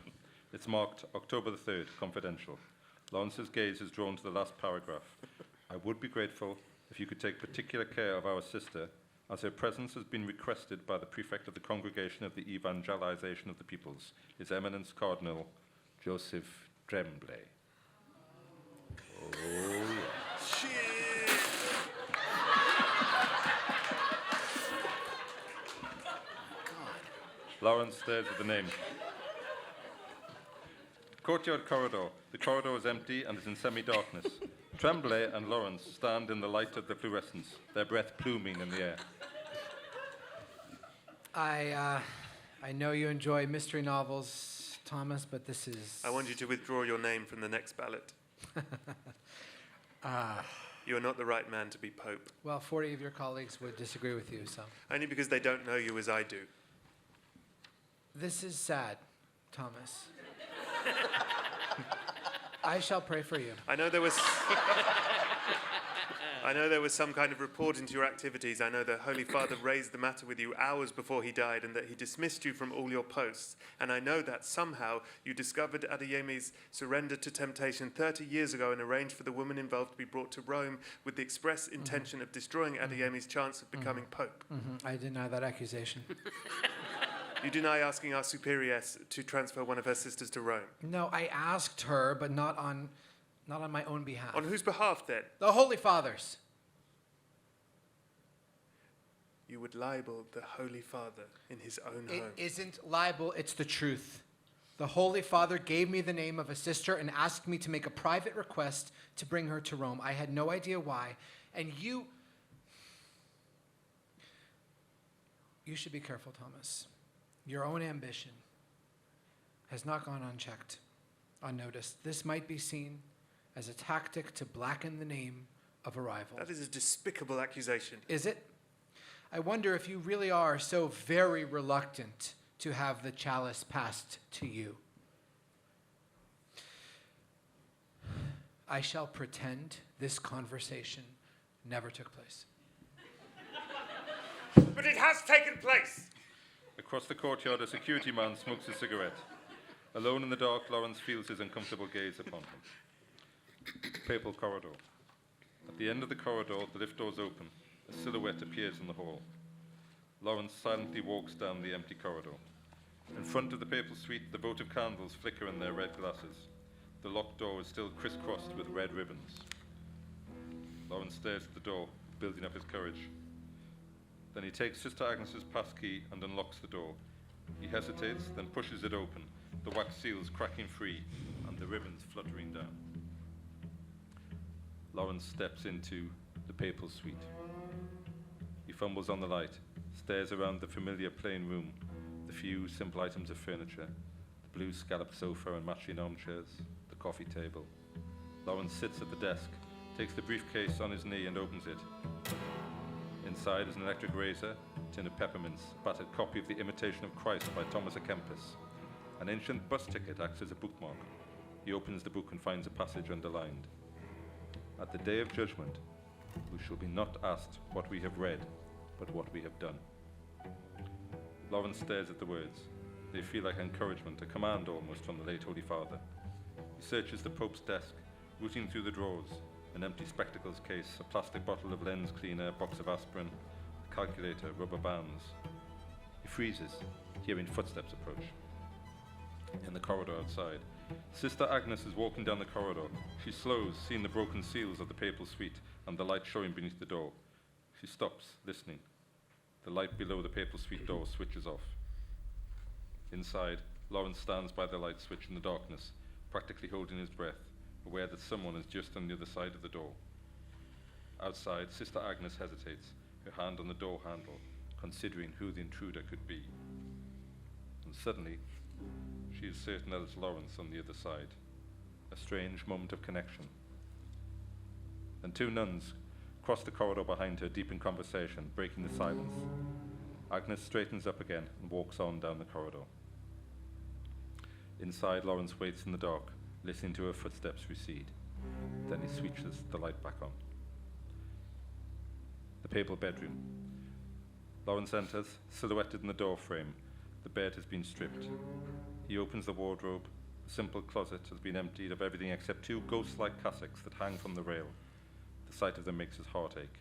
It's marked October the 3rd, confidential. Lawrence's gaze is drawn to the last paragraph. I would be grateful if you could take particular care of our sister, as her presence has been requested by the prefect of the Congregation of the Evangelization of the Peoples, His Eminence Cardinal Joseph Tremblay. Oh, yeah. Shit! Lawrence stares at the name. Courtyard corridor. The corridor is empty and is in semi-darkness. Tremblay and Lawrence stand in the light of the fluorescence, their breath pluming in the air. I know you enjoy mystery novels, Thomas, but this is... I want you to withdraw your name from the next ballot. You are not the right man to be Pope. Well, 40 of your colleagues would disagree with you, so... Only because they don't know you as I do. This is sad, Thomas. I shall pray for you. I know there was some kind of report into your activities. I know the Holy Father raised the matter with you hours before he died and that he dismissed you from all your posts. And I know that somehow you discovered Adeyemi's surrender to temptation 30 years ago and arranged for the woman involved to be brought to Rome with the express intention of destroying Adeyemi's chance of becoming Pope. I deny that accusation. You deny asking our superioress to transfer one of her sisters to Rome. No, I asked her, but not on my own behalf. On whose behalf, then? The Holy Father's. You would libel the Holy Father in his own home. It isn't libel, it's the truth. The Holy Father gave me the name of a sister and asked me to make a private request to bring her to Rome. I had no idea why. And you should be careful, Thomas. Your own ambition has not gone unchecked, unnoticed. This might be seen as a tactic to blacken the name of a rival. That is a despicable accusation. Is it? I wonder if you really are so very reluctant to have the chalice passed to you. I shall pretend this conversation never took place. But it has taken place! Across the courtyard, a security man smokes a cigarette. Alone in the dark, Lawrence feels his uncomfortable gaze upon him. Papal corridor. At the end of the corridor, the lift doors open. A silhouette appears in the hall. Lawrence silently walks down the empty corridor. In front of the papal suite, the votive candles flicker in their red glasses. The locked door is still crisscrossed with red ribbons. Lawrence stares at the door, building up his courage. Then he takes Sister Agnes's passkey and unlocks the door. He hesitates, then pushes it open, the wax seals cracking free and the ribbons fluttering down. Lawrence steps into the papal suite. He fumbles on the light, stares around the familiar plain room, the few simple items of furniture, the blue scalloped sofa and matching armchairs, the coffee table. Lawrence sits at the desk, takes the briefcase on his knee and opens it. Inside is an electric razor, a tin of peppermints, a battered copy of The Imitation of Christ by Thomas à Kempis. An ancient bus ticket acts as a bookmark. He opens the book and finds a passage underlined. At the day of judgment, we shall be not asked what we have read, but what we have done. Lawrence stares at the words. They feel like encouragement, a command almost from the late Holy Father. He searches the Pope's desk, rooting through the drawers, an empty spectacles case, a plastic bottle of lens cleaner, a box of aspirin, a calculator, rubber bands. He freezes, hearing footsteps approach. In the corridor outside, Sister Agnes is walking down the corridor. She slows, seeing the broken seals of the papal suite and the light showing beneath the door. She stops, listening. The light below the papal suite door switches off. Inside, Lawrence stands by the light switch in the darkness, practically holding his breath, aware that someone is just on the other side of the door. Outside, Sister Agnes hesitates, her hand on the door handle, considering who the intruder could be. And suddenly, she is certain that it's Lawrence on the other side. A strange moment of connection. And two nuns cross the corridor behind her, deep in conversation, breaking the silence. Agnes straightens up again and walks on down the corridor. Inside, Lawrence waits in the dark, listening to her footsteps recede. Then he switches the light back on. The papal bedroom. Lawrence enters, silhouetted in the door frame. The bed has been stripped. He opens the wardrobe. The simple closet has been emptied of everything except two ghost-like cassocks that hang from the rail. The sight of them makes his heart ache.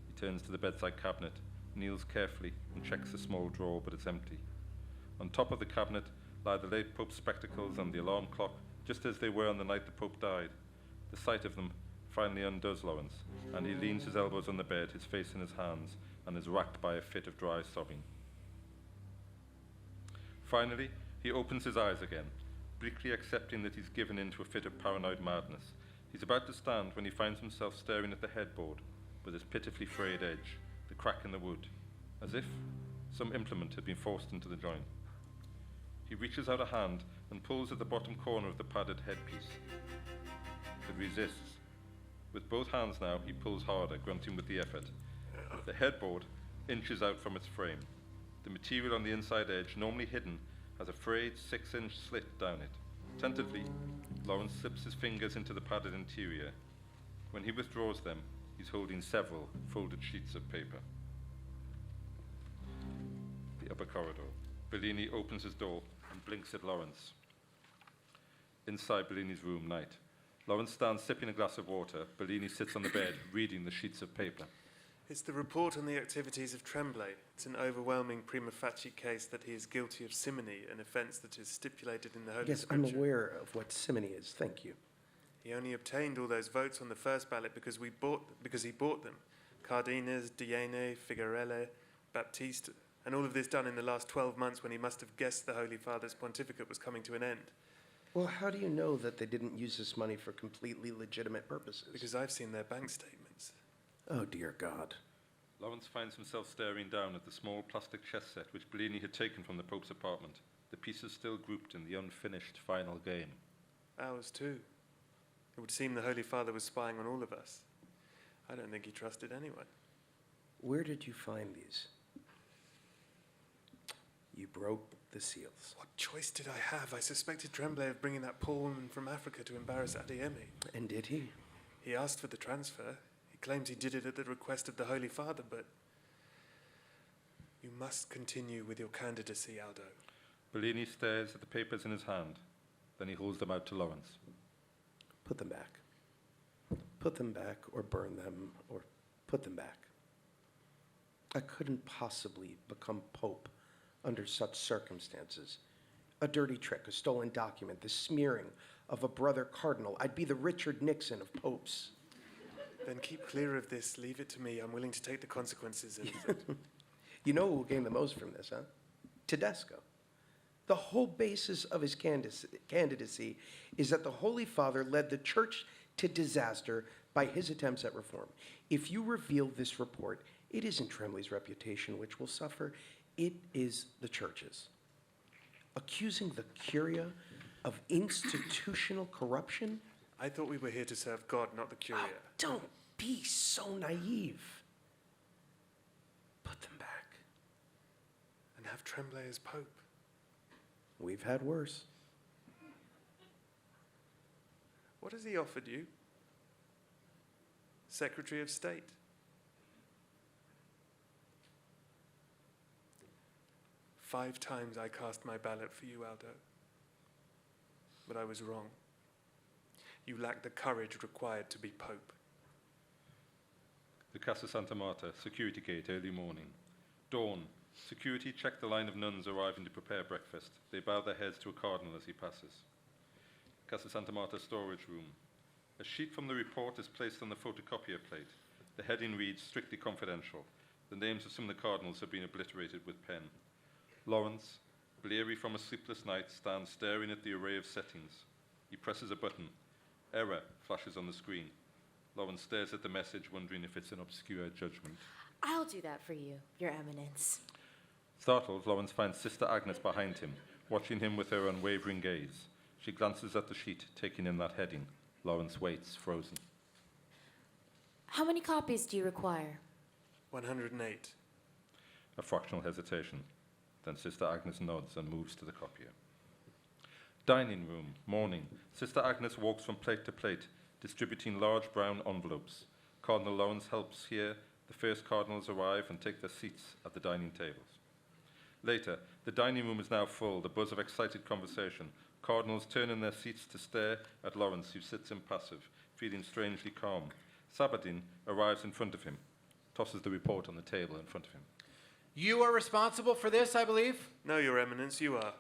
He turns to the bedside cabinet, kneels carefully, and checks the small drawer, but it's empty. On top of the cabinet lie the late Pope's spectacles and the alarm clock, just as they were on the night the Pope died. The sight of them finally undoes Lawrence, and he leans his elbows on the bed, his face in his hands, and is racked by a fit of dry sobbing. Finally, he opens his eyes again, bleakly accepting that he's given in to a fit of paranoid madness. He's about to stand when he finds himself staring at the headboard with its pitifully frayed edge, the crack in the wood, as if some implement had been forced into the joint. He reaches out a hand and pulls at the bottom corner of the padded headpiece. It resists. With both hands now, he pulls harder, grunting with the effort. The headboard inches out from its frame. The material on the inside edge, normally hidden, has a frayed 6-inch slit down it. Tentatively, Lawrence slips his fingers into the padded interior. When he withdraws them, he's holding several folded sheets of paper. The upper corridor. Bellini opens his door and blinks at Lawrence. Inside Bellini's room, night. Lawrence stands sipping a glass of water. Bellini sits on the bed, reading the sheets of paper. It's the report on the activities of Tremblay. It's an overwhelming prima facie case that he is guilty of simony, an offence that is stipulated in the Holy Yes, Scripture. I'm aware of what simony is. Thank you. He only obtained all those votes on the first ballot because he bought them. Cardenas, Diene, Figarelle, Baptiste, and all of this done in the last 12 months when he must have guessed the Holy Father's pontificate was coming to an end. Well, how do you know that they didn't use this money for completely legitimate purposes? Because I've seen their bank statements. Oh, dear God. Lawrence finds himself staring down at the small plastic chess set which Bellini had taken from the Pope's apartment, the pieces still grouped in the unfinished final game. Ours too. It would seem the Holy Father was spying on all of us. I don't think he trusted anyone. Where did you find these? You broke the seals. What choice did I have? I suspected Tremblay of bringing that poor woman from Africa to embarrass Adeyemi. And did he? He asked for the transfer. He claims he did it at the request of the Holy Father, but You must continue with your candidacy, Aldo. Bellini stares at the papers in his hand. Then he holds them out to Lawrence. Put them back. Put them back, or burn them, or put them back. I couldn't possibly become Pope under such circumstances. A dirty trick, a stolen document, the smearing of a brother cardinal. I'd be the Richard Nixon of popes. Then keep clear of this. Leave it to me. I'm willing to take the consequences of it. You know who will gain the most from this, huh? Tedesco. The whole basis of his candidacy is that the Holy Father led the church to disaster by his attempts at reform. If you reveal this report, it isn't Tremblay's reputation which will suffer, it is the church's. Accusing the Curia of institutional corruption? I thought we were here to serve God, not the Curia. Oh, don't be so naive. Put them back. And have Tremblay as Pope. We've had worse. What has he offered you? Secretary of State. Five times I cast my ballot for you, Aldo. But I was wrong. You lack the courage required to be Pope. The Casa Santa Marta, security gate, early morning. Dawn. Security check the line of nuns arriving to prepare breakfast. They bow their heads to a cardinal as he passes. Casa Santa Marta storage room. A sheet from the report is placed on the photocopier plate. The heading reads, strictly confidential. The names of some of the cardinals have been obliterated with pen. Lawrence, bleary from a sleepless night, stands staring at the array of settings. He presses a button. Error flashes on the screen. Lawrence stares at the message, wondering if it's an obscure judgment. I'll do that for you, Your Eminence. Startled, Lawrence finds Sister Agnes behind him, watching him with her unwavering gaze. She glances at the sheet, taking in that heading. Lawrence waits, frozen. How many copies do you require? 108. A fractional hesitation. Then Sister Agnes nods and moves to the copier. Dining room, morning. Sister Agnes walks from plate to plate, distributing large brown envelopes. Cardinal Lawrence helps here. The first cardinals arrive and take their seats at the dining tables. Later, the dining room is now full, the buzz of excited conversation. Cardinals turn in their seats to stare at Lawrence, who sits impassive, feeling strangely calm. Sabadin arrives in front of him, tosses the report on the table in front of him. You are responsible for this, I believe? No, Your Eminence, you are.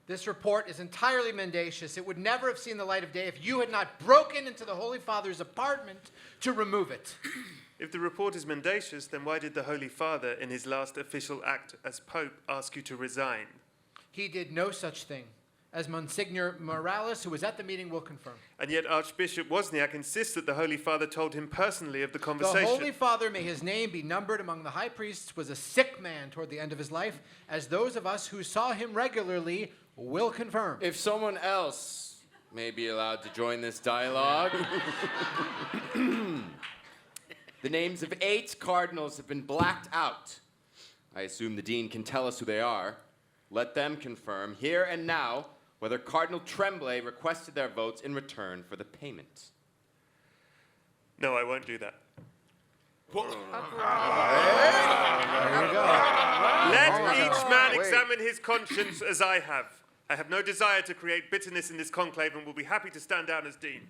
This report is entirely mendacious. It would never have seen the light of day if you had not broken into the Holy Father's apartment to remove it. If the report is mendacious, then why did the Holy Father, in his last official act as Pope, ask you to resign? He did no such thing, as Monsignor Morales, who was at the meeting, will confirm. And yet Archbishop Wozniak insists that the Holy Father told him personally of the conversation. The Holy Father, may his name be numbered among the high priests, was a sick man toward the end of his life, as those of us who saw him regularly will confirm. If someone else may be allowed to join this dialogue. The names of 8 cardinals have been blacked out. I assume the dean can tell us who they are. Let them confirm here and now whether Cardinal Tremblay requested their votes in return for the payment. No, I won't do that. Let each man examine his conscience as I have. I have no desire to create bitterness in this conclave and will be happy to stand down as dean.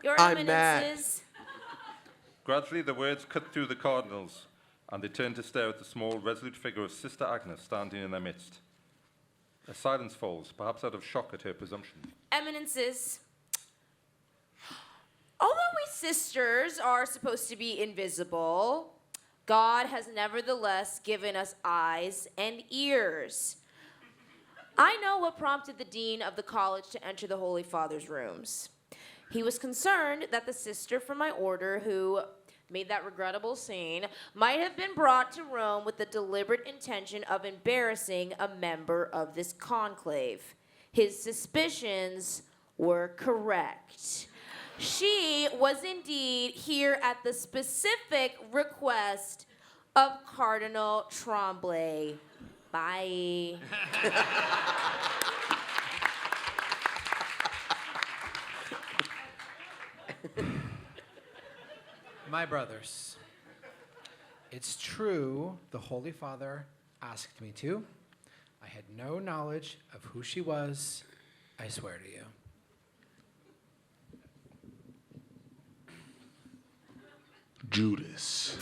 Your Eminences. Gradually, the words cut through the cardinals, and they turn to stare at the small, resolute figure of Sister Agnes standing in their midst. A silence falls, perhaps out of shock at her presumption. Eminences. Although we sisters are supposed to be invisible, God has nevertheless given us eyes and ears. I know what prompted the dean of the college to enter the Holy Father's rooms. He was concerned that the sister from my order who made that regrettable scene might have been brought to Rome with the deliberate intention of embarrassing a member of this conclave. His suspicions were correct. She was indeed here at the specific request of Cardinal Tremblay. Bye. My brothers, It's true, the Holy Father asked me to. I had no knowledge of who she was, I swear to you. Judas.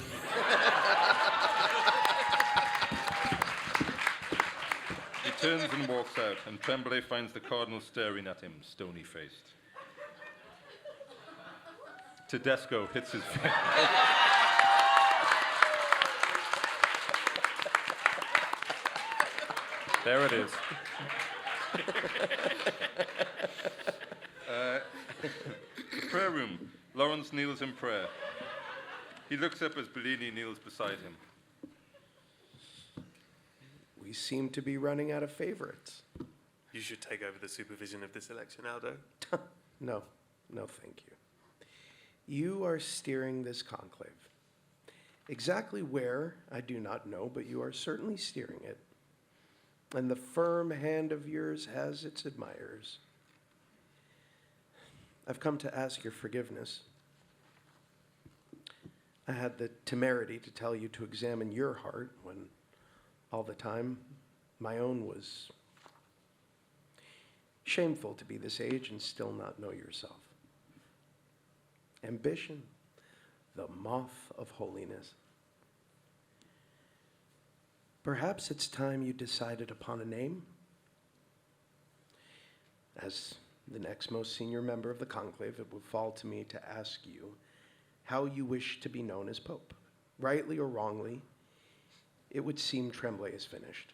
He turns and walks out, and Tremblay finds the cardinal staring at him, stony-faced. Tedesco hits his face. There it is. The prayer room. Lawrence kneels in prayer. He looks up as Bellini kneels beside him. We seem to be running out of favorites. You should take over the supervision of this election, Aldo. No, thank you. You are steering this conclave. Exactly where, I do not know, but you are certainly steering it. And the firm hand of yours has its admirers. I've come to ask your forgiveness. I had the temerity to tell you to examine your heart when all the time my own was shameful to be this age and still not know yourself. Ambition, the moth of holiness. Perhaps it's time you decided upon a name. As the next most senior member of the conclave, it would fall to me to ask you how you wish to be known as Pope. Rightly or wrongly, it would seem Tremblay is finished.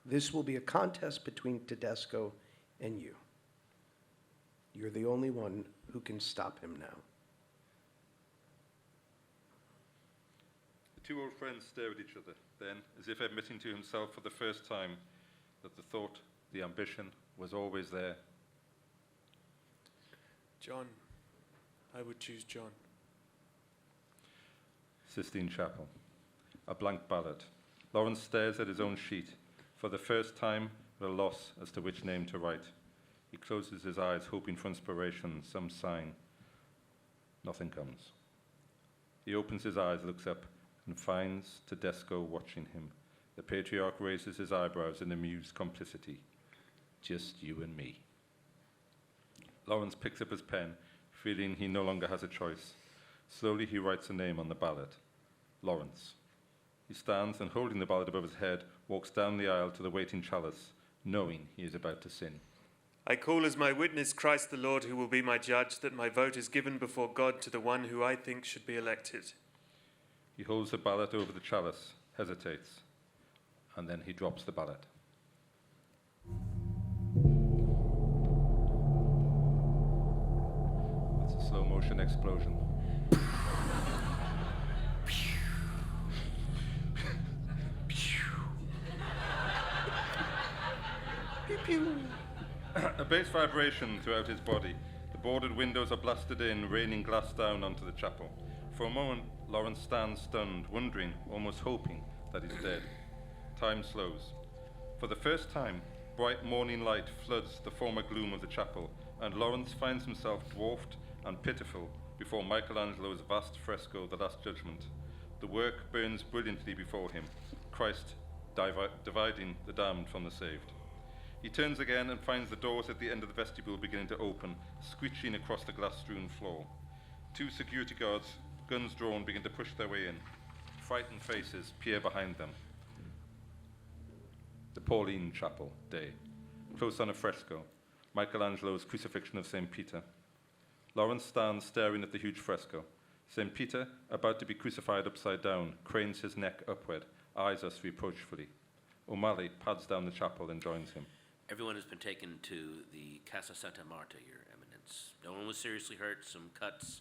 This will be a contest between Tedesco and you. You're the only one who can stop him now. The two old friends stare at each other, then, as if admitting to himself for the first time that the thought, the ambition, was always there. John. I would choose John. Sistine Chapel. A blank ballot. Lawrence stares at his own sheet, for the first time at a loss as to which name to write. He closes his eyes, hoping for inspiration, some sign. Nothing comes. He opens his eyes, looks up, and finds Tedesco watching him. The patriarch raises his eyebrows in amused complicity. Just you and me. Lawrence picks up his pen, feeling he no longer has a choice. Slowly he writes a name on the ballot. Lawrence. He stands and, holding the ballot above his head, walks down the aisle to the waiting chalice, knowing he is about to sin. I call as my witness Christ the Lord, who will be my judge, that my vote is given before God to the one who I think should be elected. He holds the ballot over the chalice, hesitates, and then he drops the ballot. That's a slow motion explosion. A bass vibration throughout his body. The boarded windows are blasted in, raining glass down onto the chapel. For a moment, Lawrence stands stunned, wondering, almost hoping, that he's dead. Time slows. For the first time, bright morning light floods the former gloom of the chapel, and Lawrence finds himself dwarfed and pitiful before Michelangelo's vast fresco, The Last Judgment. The work burns brilliantly before him, Christ dividing the damned from the saved. He turns again and finds the doors at the end of the vestibule beginning to open, screeching across the glass-strewn floor. Two security guards, guns drawn, begin to push their way in. Frightened faces peer behind them. The Pauline Chapel, day. Close on a fresco, Michelangelo's Crucifixion of St. Peter. Lawrence stands staring at the huge fresco. St. Peter, about to be crucified upside down, cranes his neck upward, eyes us reproachfully. O'Malley pads down the chapel and joins him. Everyone has been taken to the Casa Santa Marta, Your Eminence. No one was seriously hurt, some cuts,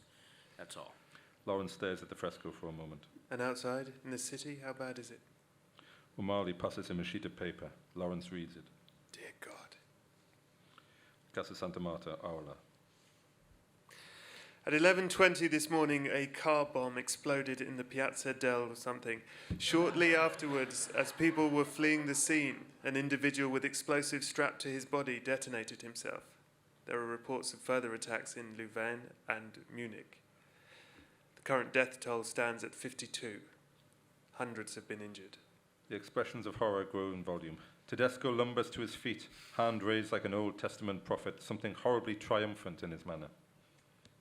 that's all. Lawrence stares at the fresco for a moment. And outside, in the city, how bad is it? O'Malley passes him a sheet of paper. Lawrence reads it. Dear God. Casa Santa Marta, Aula. At 11:20 this morning, a car bomb exploded in the Piazza del something. Shortly afterwards, as people were fleeing the scene, an individual with explosives strapped to his body detonated himself. There are reports of further attacks in Louvain and Munich. The current death toll stands at 52. Hundreds have been injured. The expressions of horror grow in volume. Tedesco lumbers to his feet, hand raised like an Old Testament prophet, something horribly triumphant in his manner.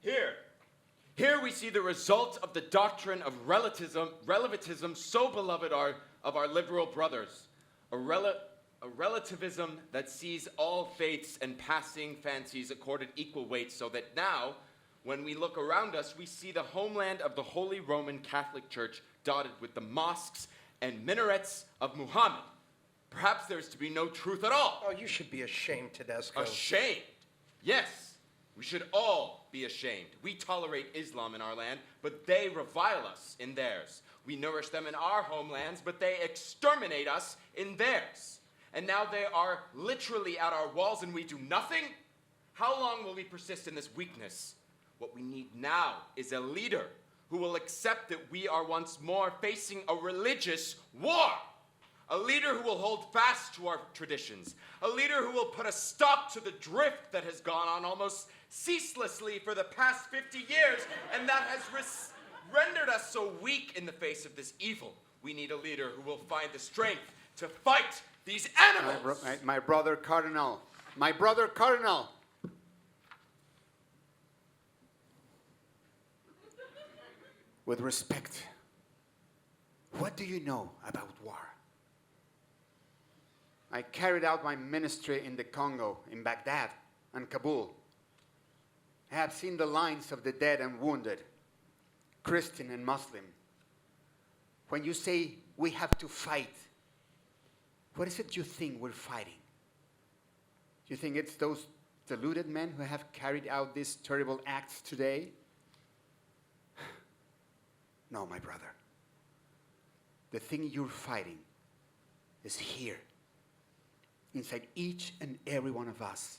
Here we see the result of the doctrine of relativism so beloved of our liberal brothers. A relativism that sees all faiths and passing fancies accorded equal weight, so that now, when we look around us, we see the homeland of the Holy Roman Catholic Church dotted with the mosques and minarets of Muhammad. Perhaps there's to be no truth at all. Oh, you should be ashamed, Tedesco. Ashamed? Yes, we should all be ashamed. We tolerate Islam in our land, but they revile us in theirs. We nourish them in our homelands, but they exterminate us in theirs. And now they are literally at our walls and we do nothing? How long will we persist in this weakness? What we need now is a leader who will accept that we are once more facing a religious war. A leader who will hold fast to our traditions. A leader who will put a stop to the drift that has gone on almost ceaselessly for the past 50 years and that has rendered us so weak in the face of this evil. We need a leader who will find the strength to fight these animals. My brother Cardinal. My brother Cardinal. With respect, what do you know about war? I carried out my ministry in the Congo, in Baghdad, and Kabul. I have seen the lines of the dead and wounded, Christian and Muslim. When you say we have to fight, what is it you think we're fighting? You think it's those deluded men who have carried out these terrible acts today? No, my brother. The thing you're fighting is here, inside each and every one of us.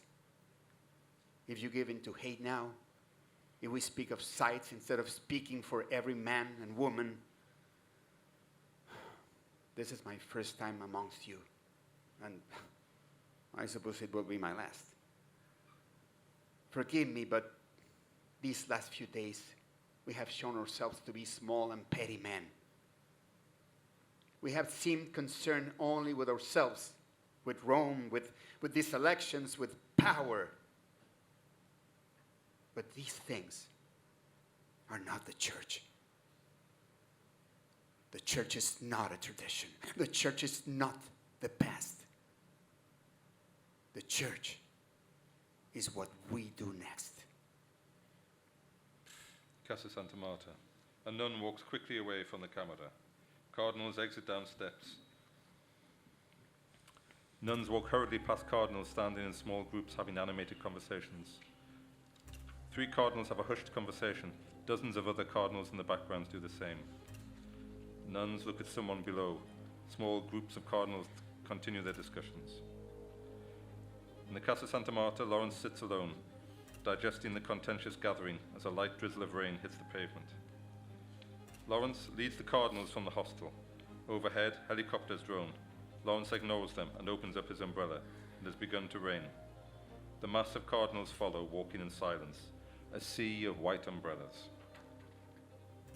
If you give in to hate now, if we speak of sides instead of speaking for every man and woman, this is my first time amongst you, and I suppose it will be my last. Forgive me, but these last few days, we have shown ourselves to be small and petty men. We have seemed concerned only with ourselves, with Rome, with these elections, with power. But these things are not the church. The church is not a tradition. The church is not the past. The church is what we do next. Casa Santa Marta. A nun walks quickly away from the camera. Cardinals exit down steps. Nuns walk hurriedly past cardinals standing in small groups having animated conversations. 3 cardinals have a hushed conversation. Dozens of other cardinals in the background do the same. Nuns look at someone below. Small groups of cardinals continue their discussions. In the Casa Santa Marta, Lawrence sits alone, digesting the contentious gathering as a light drizzle of rain hits the pavement. Lawrence leads the cardinals from the hostel. Overhead, helicopters drone. Lawrence ignores them and opens up his umbrella. It has begun to rain. The mass of cardinals follow, walking in silence, a sea of white umbrellas.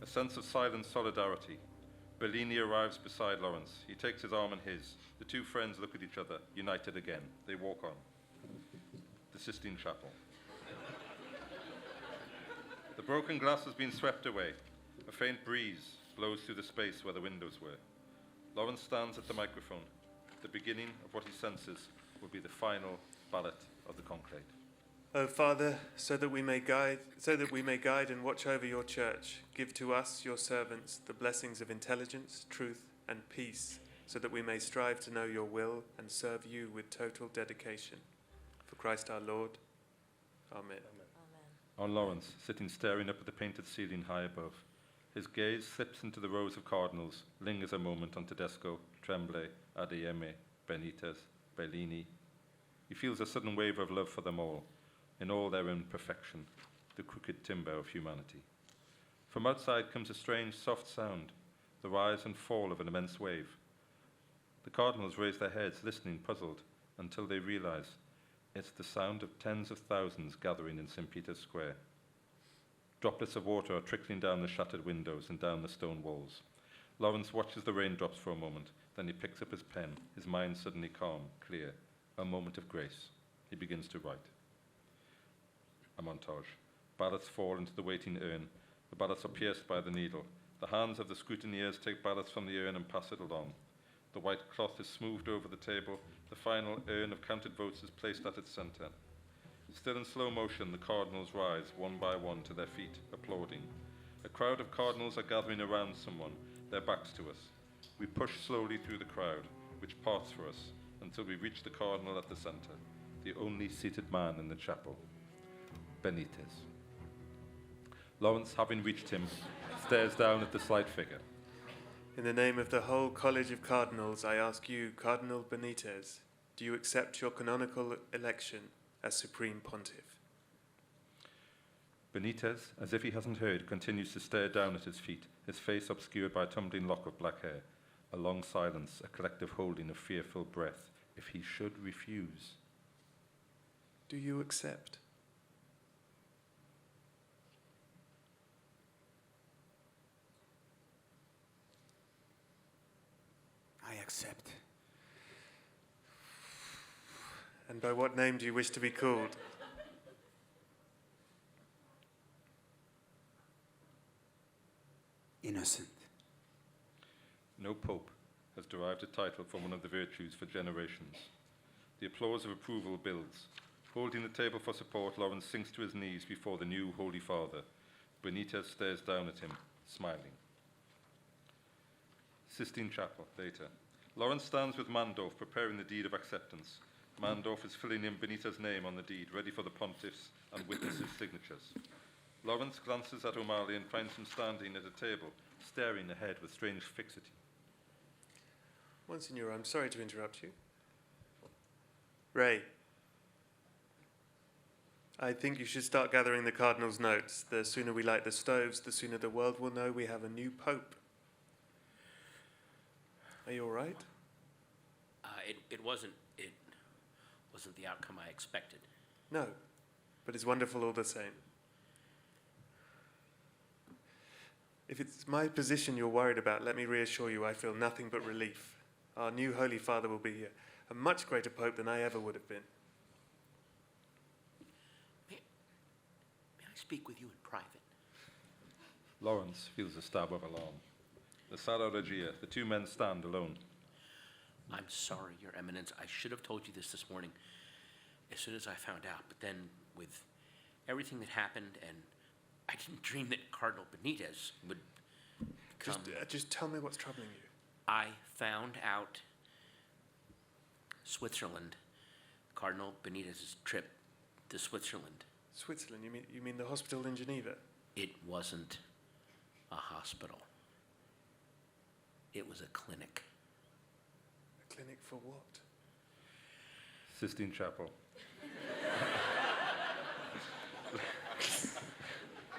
A sense of silent solidarity. Bellini arrives beside Lawrence. He takes his arm in his. The 2 friends look at each other, united again. They walk on. The Sistine Chapel. The broken glass has been swept away. A faint breeze blows through the space where the windows were. Lawrence stands at the microphone. The beginning of what he senses will be the final ballot of the conclave. O Father, so that we may guide and watch over your church, give to us, your servants, the blessings of intelligence, truth, and peace, so that we may strive to know your will and serve you with total dedication. For Christ our Lord. Amen. On Lawrence, sitting staring up at the painted ceiling high above. His gaze slips into the rows of cardinals, lingers a moment on Tedesco, Tremblay, Adeyemi, Benitez, Bellini. He feels a sudden wave of love for them all, in all their imperfection, the crooked timber of humanity. From outside comes a strange, soft sound, the rise and fall of an immense wave. The cardinals raise their heads, listening, puzzled, until they realize it's the sound of tens of thousands gathering in St. Peter's Square. Droplets of water are trickling down the shattered windows and down the stone walls. Lawrence watches the raindrops for a moment, then he picks up his pen, his mind suddenly calm, clear. A moment of grace. He begins to write. A montage. Ballots fall into the waiting urn. The ballots are pierced by the needle. The hands of the scrutineers take ballots from the urn and pass it along. The white cloth is smoothed over the table. The final urn of counted votes is placed at its centre. Still in slow motion, the cardinals rise one by one to their feet, applauding. A crowd of cardinals are gathering around someone, their backs to us. We push slowly through the crowd, which parts for us, until we reach the cardinal at the centre, the only seated man in the chapel, Benitez. Lawrence, having reached him, stares down at the slight figure. In the name of the whole College of Cardinals, I ask you, Cardinal Benitez, do you accept your canonical election as Supreme Pontiff? Benitez, as if he hasn't heard, continues to stare down at his feet, his face obscured by a tumbling lock of black hair. A long silence, a collective holding of fearful breath. If he should refuse. Do you accept? I accept. And by what name do you wish to be called? Innocent. No pope has derived a title from one of the virtues for generations. The applause of approval builds. Holding the table for support, Lawrence sinks to his knees before the new Holy Father. Benitez stares down at him, smiling. Sistine Chapel, later. Lawrence stands with Mandorf preparing the deed of acceptance. Mandorf is filling in Benitez's name on the deed, ready for the pontiffs and witnesses' signatures. Lawrence glances at O'Malley and finds him standing at a table, staring ahead with strange fixity. Monsignor, I'm sorry to interrupt you. Ray, I think you should start gathering the Cardinal's notes. The sooner we light the stoves, the sooner the world will know we have a new pope. Are you all right? It wasn't the outcome I expected. No, but it's wonderful all the same. If it's my position you're worried about, let me reassure you I feel nothing but relief. Our new Holy Father will be a much greater pope than I ever would have been. May I speak with you in private? Lawrence feels a stab of alarm. The Sala Regia, the two men stand alone. I'm sorry, Your Eminence. I should have told you this morning as soon as I found out. But then with everything that happened, and I didn't dream that Cardinal Benitez would come. Just tell me what's troubling you. I found out Switzerland, Cardinal Benitez's trip to Switzerland. Switzerland? You mean the hospital in Geneva? It wasn't a hospital. It was a clinic. A clinic for what? Sistine Chapel.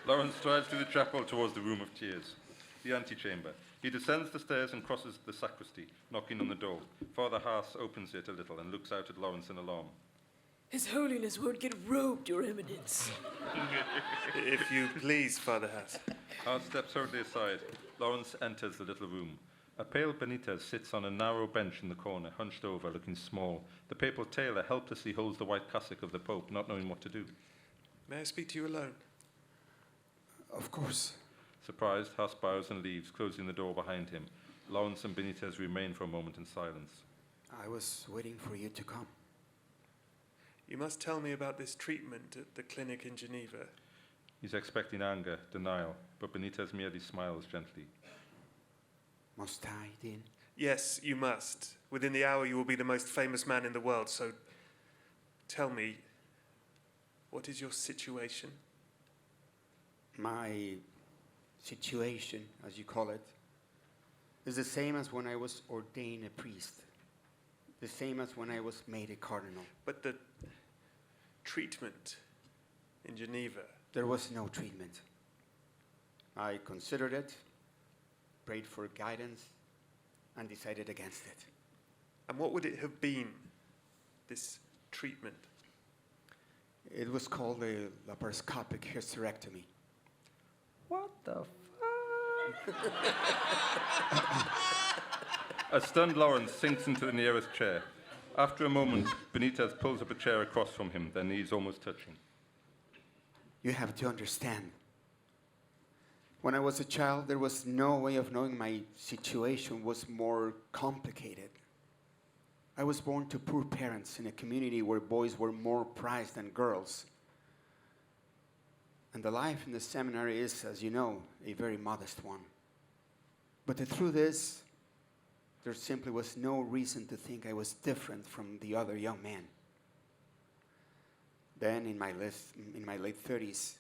Lawrence strides through the chapel towards the room of tears, the antechamber. He descends the stairs and crosses the sacristy, knocking on the door. Father Haas opens it a little and looks out at Lawrence in alarm. His Holiness won't get robed, Your Eminence. If you please, Father Haas. Haas steps hurriedly aside. Lawrence enters the little room. A pale Benitez sits on a narrow bench in the corner, hunched over, looking small. The papal tailor helplessly holds the white cassock of the Pope, not knowing what to do. May I speak to you alone? Of course. Surprised, Haas bows and leaves, closing the door behind him. Lawrence and Benitez remain for a moment in silence. I was waiting for you to come. You must tell me about this treatment at the clinic in Geneva. He's expecting anger, denial, but Benitez merely smiles gently. Must I, then? Yes, you must. Within the hour you will be the most famous man in the world, so tell me, what is your situation? My situation, as you call it, is the same as when I was ordained a priest. The same as when I was made a cardinal. But the treatment in Geneva? There was no treatment. I considered it, prayed for guidance, and decided against it. And what would it have been, this treatment? It was called a laparoscopic hysterectomy. What the A stunned Lawrence sinks into the nearest chair. After a moment, Benitez pulls up a chair across from him, their knees almost touching. You have to understand. When I was a child, there was no way of knowing my situation was more complicated. I was born to poor parents in a community where boys were more prized than girls. And the life in the seminary is, as you know, a very modest one. But the truth is, there simply was no reason to think I was different from the other young men. Then, in my late 30s,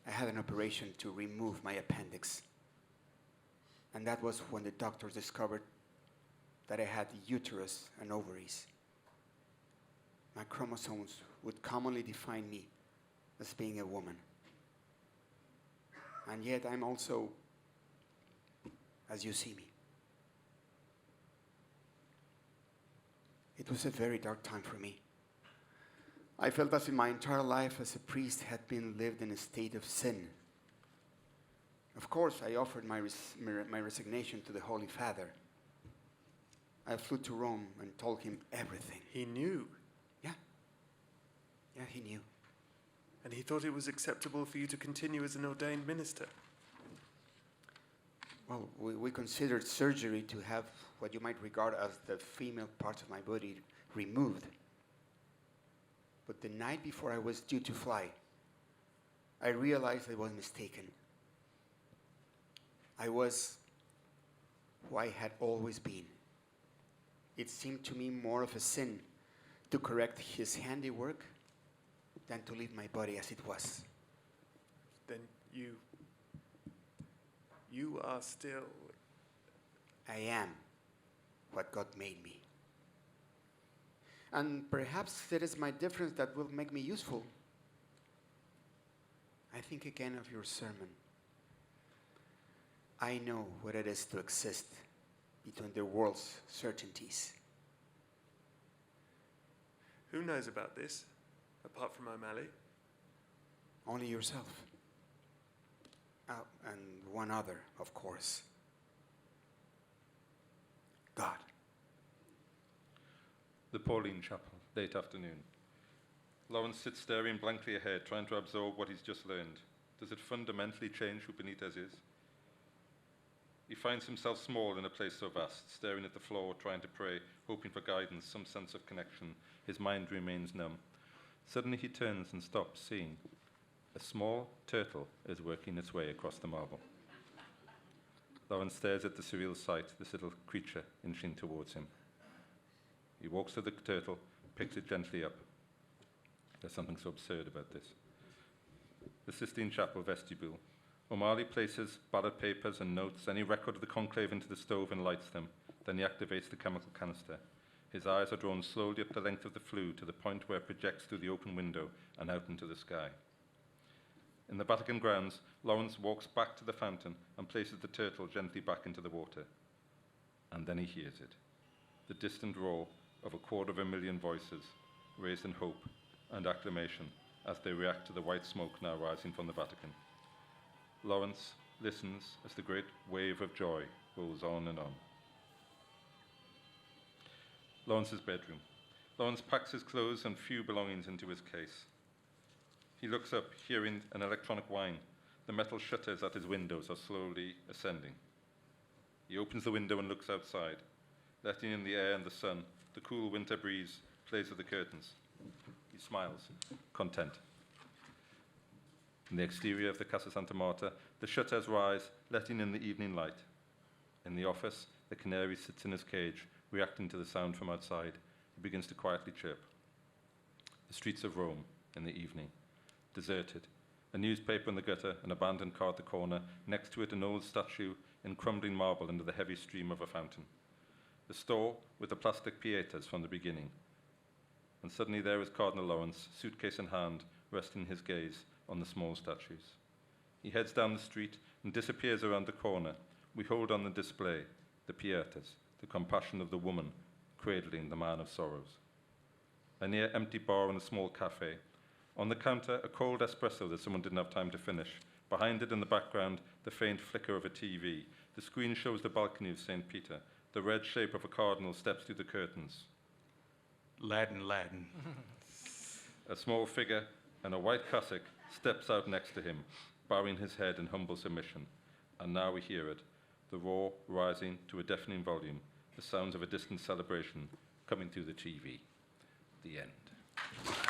I had an operation to remove my appendix. And that was when the doctors discovered that I had uterus and ovaries. My chromosomes would commonly define me as being a woman. And yet I'm also, as you see me. It was a very dark time for me. I felt as if my entire life as a priest had been lived in a state of sin. Of course, I offered my resignation to the Holy Father. I flew to Rome and told him everything. He knew? Yeah, he knew. And he thought it was acceptable for you to continue as an ordained minister? Well, we considered surgery to have what you might regard as the female parts of my body removed. But the night before I was due to fly, I realized I was mistaken. I was who I had always been. It seemed to me more of a sin to correct his handiwork than to leave my body as it was. Then you are still... I am what God made me. And perhaps it is my difference that will make me useful. I think again of your sermon. I know what it is to exist between the world's certainties. Who knows about this, apart from O'Malley? Only yourself. And one other, of course. God. The Pauline Chapel, late afternoon. Lawrence sits staring blankly ahead, trying to absorb what he's just learned. Does it fundamentally change who Benitez is? He finds himself small in a place so vast, staring at the floor, trying to pray, hoping for guidance, some sense of connection. His mind remains numb. Suddenly he turns and stops, seeing a small turtle is working its way across the marble. Lawrence stares at the surreal sight, this little creature inching towards him. He walks to the turtle, picks it gently up. There's something so absurd about this. The Sistine Chapel vestibule. O'Malley places ballot papers and notes, any record of the conclave into the stove and lights them. Then he activates the chemical canister. His eyes are drawn slowly up the length of the flue to the point where it projects through the open window and out into the sky. In the Vatican grounds, Lawrence walks back to the fountain and places the turtle gently back into the water. And then he hears it. The distant roar of 250,000 voices, raised in hope and acclamation as they react to the white smoke now rising from the Vatican. Lawrence listens as the great wave of joy rolls on and on. Lawrence's bedroom. Lawrence packs his clothes and few belongings into his case. He looks up, hearing an electronic whine. The metal shutters at his windows are slowly ascending. He opens the window and looks outside, letting in the air and the sun. The cool winter breeze plays with the curtains. He smiles, content. In the exterior of the Casa Santa Marta, the shutters rise, letting in the evening light. In the office, the canary sits in his cage, reacting to the sound from outside. He begins to quietly chirp. The streets of Rome in the evening, deserted. A newspaper in the gutter, an abandoned car at the corner, next to it an old statue in crumbling marble under the heavy stream of a fountain. The store with the plastic pietas from the beginning. And suddenly there is Cardinal Lawrence, suitcase in hand, resting his gaze on the small statues. He heads down the street and disappears around the corner. We hold on the display, the pietas, the compassion of the woman cradling the man of sorrows. A near empty bar in a small cafe. On the counter, a cold espresso that someone didn't have time to finish. Behind it in the background, the faint flicker of a TV. The screen shows the balcony of St. Peter. The red shape of a cardinal steps through the curtains. Latin, Latin. A small figure in a white cassock steps out next to him, bowing his head in humble submission. And now we hear it, the roar rising to a deafening volume, the sounds of a distant celebration coming through the TV. The end.